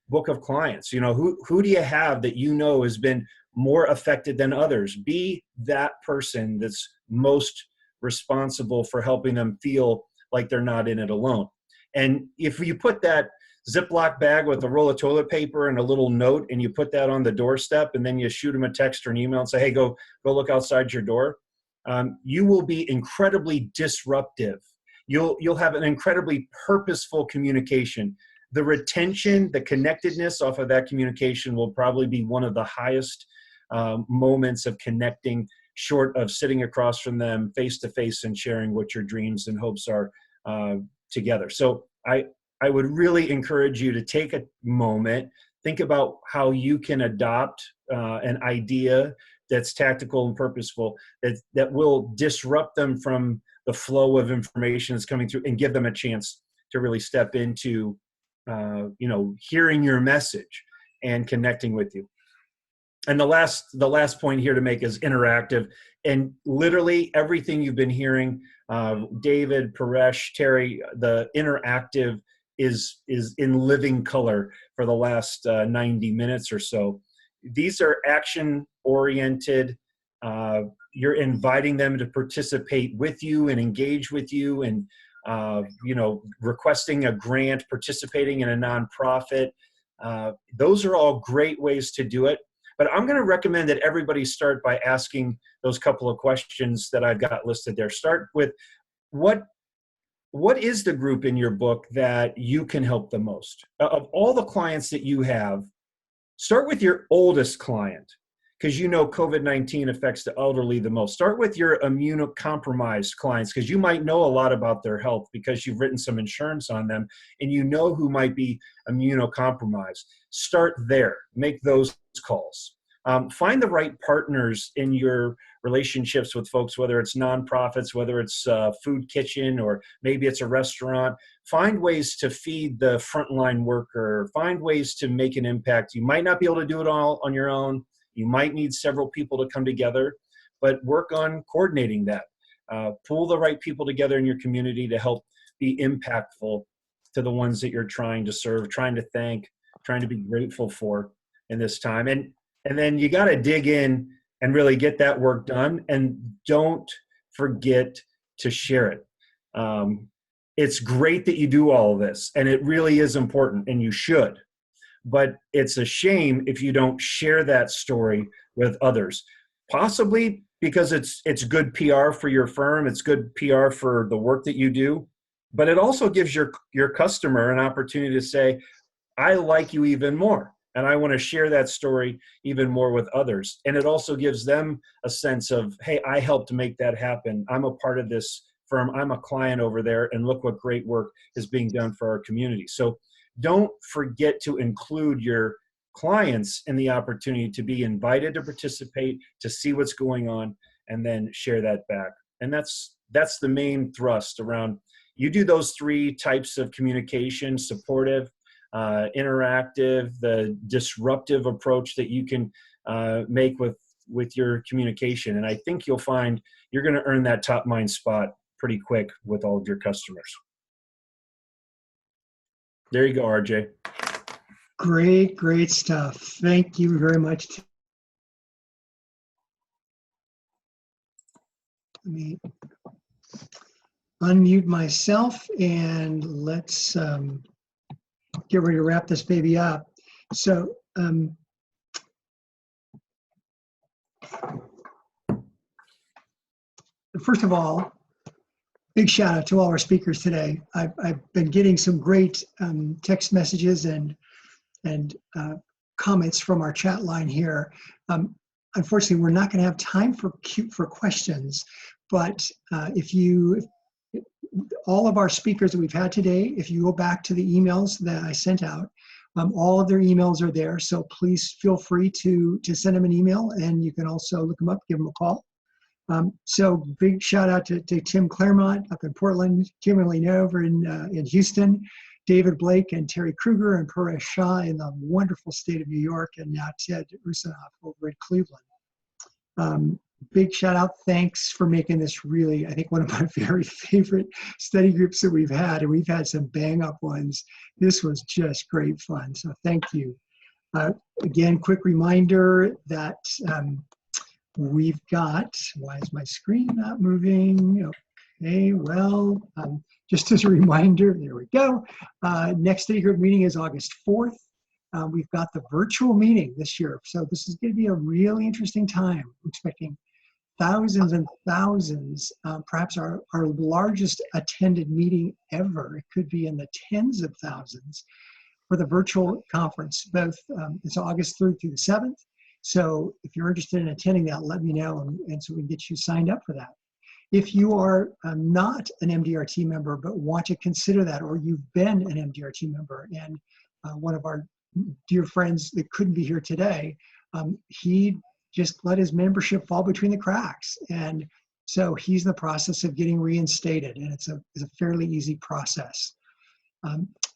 book of clients. Who do you have that has been more affected than others? Be that person that's most responsible for helping them feel like they're not in it alone. And if you put that Ziploc bag with a roll of toilet paper and a little note, and you put that on the doorstep, and then you shoot them a text or an email and say, hey, go look outside your door, you will be incredibly disruptive. you'll have an incredibly purposeful communication. The retention, the connectedness off of that communication will probably be one of the highest moments of connecting, short of sitting across from them face to face and sharing what your dreams and hopes are together. So I would really encourage you to take a moment, think about how you can adopt an idea that's tactical and purposeful, that will disrupt them from the flow of information that's coming through, and give them a chance to really step into hearing your message and connecting with you. And the last point here to make is interactive. And literally everything you've been hearing, David, Paresh, Terry, the interactive is in living color for the last 90 minutes or so. These are action-oriented. You're inviting them to participate with you and engage with you, and requesting a grant, participating in a nonprofit. Those are all great ways to do it. But I'm going to recommend that everybody start by asking those couple of questions that I've got listed there. Start with what is the group in your book that you can help the most? Of all the clients that you have, start with your oldest client, because COVID-19 affects the elderly the most. Start with your immunocompromised clients, because you might know a lot about their health because you've written some insurance on them and you know who might be immunocompromised. Start there. Make those calls. Find the right partners in your relationships with folks, whether it's nonprofits, whether it's a food kitchen, or maybe it's a restaurant. Find ways to feed the frontline worker. Find ways to make an impact. You might not be able to do it all on your own. You might need several people to come together, but work on coordinating that. Pull the right people together in your community to help be impactful to the ones that you're trying to serve, trying to thank, trying to be grateful for in this time. And then you got to dig in and really get that work done, and don't forget to share it. It's great that you do all of this, and it really is important, and you should. But it's a shame if you don't share that story with others, possibly because it's good PR for your firm, it's good PR for the work that you do, but it also gives your customer an opportunity to say, I like you even more, and I want to share that story even more with others. And it also gives them a sense of, hey, I helped make that happen. I'm a part of this firm. I'm a client over there, and look what great work is being done for our community. So don't forget to include your clients in the opportunity to be invited to participate, to see what's going on, and then share that back. And that's the main thrust around. You do those three types of communication: supportive, interactive, the disruptive approach that you can make with your communication. And I think you'll find you're going to earn that top mind spot pretty quick with all of your customers. There you go, RJ. Great stuff. Thank you very much. Let me unmute myself and let's get ready to wrap this baby up. So, first of all, big shout out to all our speakers today. I've been getting some great text messages and comments from our chat line here. Unfortunately, we're not going to have time for questions, but all of our speakers that we've had today, if you go back to the emails that I sent out, all of their emails are there. So please feel free to send them an email, and you can also look them up, give them a call. So big shout out to Tim Claremont up in Portland, Kimberly Noe over in Houston, David Blake and Terry Kruger and Paresh Shah in the wonderful state of New York, and now Ted Usanoff over in Cleveland. Big shout out, thanks for making this really, I think, one of my very favorite study groups that we've had, and we've had some bang up ones. This was just great fun, so thank you. Again, quick reminder that we've got, why is my screen not moving? Okay, well, just as a reminder, there we go. Next study group meeting is August 4th. We've got the virtual meeting this year, so this is going to be a really interesting time. I'm expecting thousands and thousands, perhaps our largest attended meeting ever. It could be in the tens of thousands for the virtual conference, both it's August 3rd through the 7th. So if you're interested in attending that, let me know, and so we can get you signed up for that. If you are not an MDRT member but want to consider that, or you've been an MDRT member, and one of our dear friends that couldn't be here today, he just let his membership fall between the cracks. And so he's in the process of getting reinstated, and it's a fairly easy process.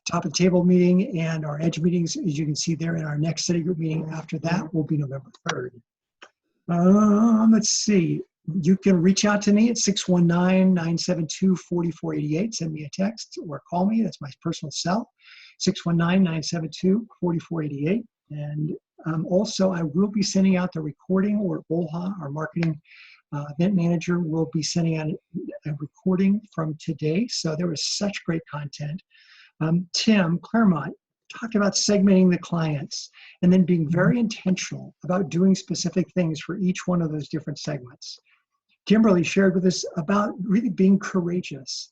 Top of the table meeting and our EDGE meetings, as you can see there, in our next study group meeting after that will be November 3rd. Let's see. You can reach out to me at 619-972-4488. Send me a text or call me. That's my personal cell, 619-972-4488. And also, I will be sending out the recording, or Olha, our marketing event manager, will be sending out a recording from today. So there was such great content. Tim Claremont talked about segmenting the clients and then being very intentional about doing specific things for each one of those different segments. Kimberly shared with us about really being courageous.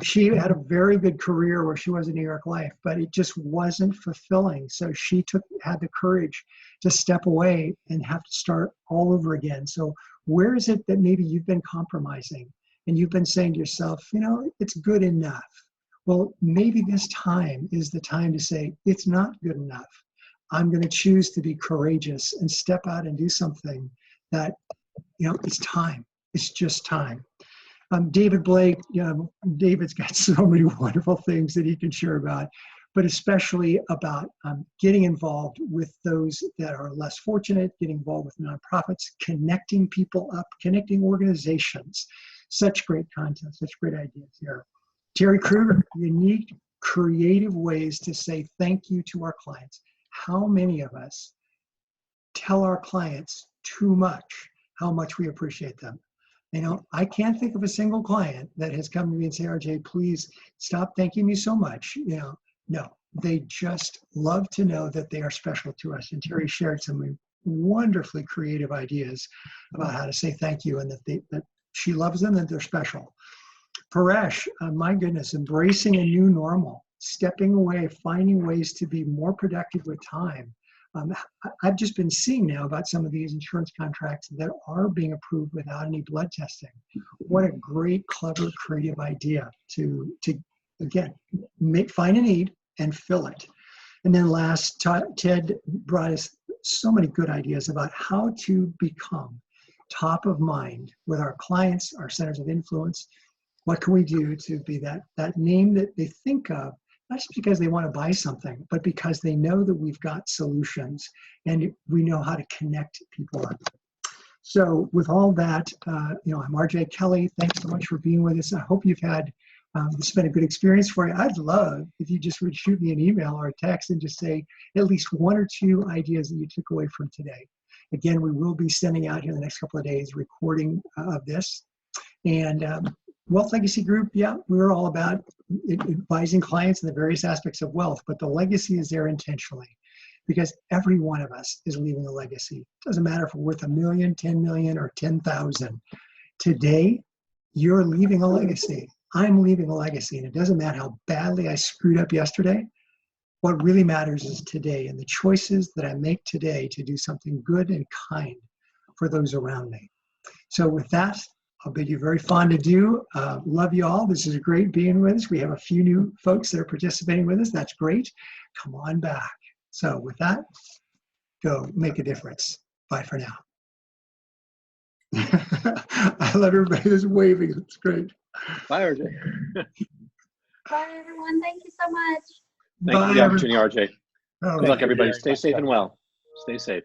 She had a very good career where she was in New York Life, but it just wasn't fulfilling. So she had the courage to step away and have to start all over again. So where is it that maybe you've been compromising and you've been saying to yourself, you know, it's good enough? Well, maybe this time is the time to say, it's not good enough. I'm going to choose to be courageous and step out and do something that, you know, it's time. It's just time. David Blake, David's got so many wonderful things that he can share about, but especially about getting involved with those that are less fortunate, getting involved with nonprofits, connecting people up, connecting organizations. Such great content, such great ideas here. Terry Kruger, unique, creative ways to say thank you to our clients. How many of us tell our clients too much how much we appreciate them? You know, I can't think of a single client that has come to me and say, RJ, please stop thanking me so much. You know, no, they just love to know that they are special to us. And Terry shared some wonderfully creative ideas about how to say thank you, and that she loves them, and they're special. Paresh, my goodness, embracing a new normal, stepping away, finding ways to be more productive with time. I've just been seeing now about some of these insurance contracts that are being approved without any blood testing. What a great, clever, creative idea to again, find a need and fill it. And then last, Ted brought us so many good ideas about how to become top of mind with our clients, our centers of influence. What can we do to be that name that they think of, not just because they want to buy something, but because they know that we've got solutions and we know how to connect people up. So with all that, you know, I'm RJ Kelly. Thanks so much for being with us. I hope you've had, it's been a good experience for you. I'd love if you just would shoot me an email or a text and just say at least one or two ideas that you took away from today. Again, we will be sending out here in the next couple of days recording of this. And Wealth Legacy Group, yeah, we're all about advising clients in the various aspects of wealth, but the legacy is there intentionally because every one of us is leaving a legacy. It doesn't matter if we're worth $1 million, 10 million, or 10,000. Today, you're leaving a legacy. I'm leaving a legacy, and it doesn't matter how badly I screwed up yesterday. What really matters is today and the choices that I make today to do something good and kind for those around me. So with that, I'll bid you very fond adieu. Love you all. This is great being with us. We have a few new folks that are participating with us. That's great. Come on back. So with that, go make a difference. Bye for now. I love everybody who's waving. It's great. Bye, RJ. Bye, everyone. Thank you so much. Thank you for the opportunity, RJ. All Good luck, right. everybody. Stay safe and well. Stay safe.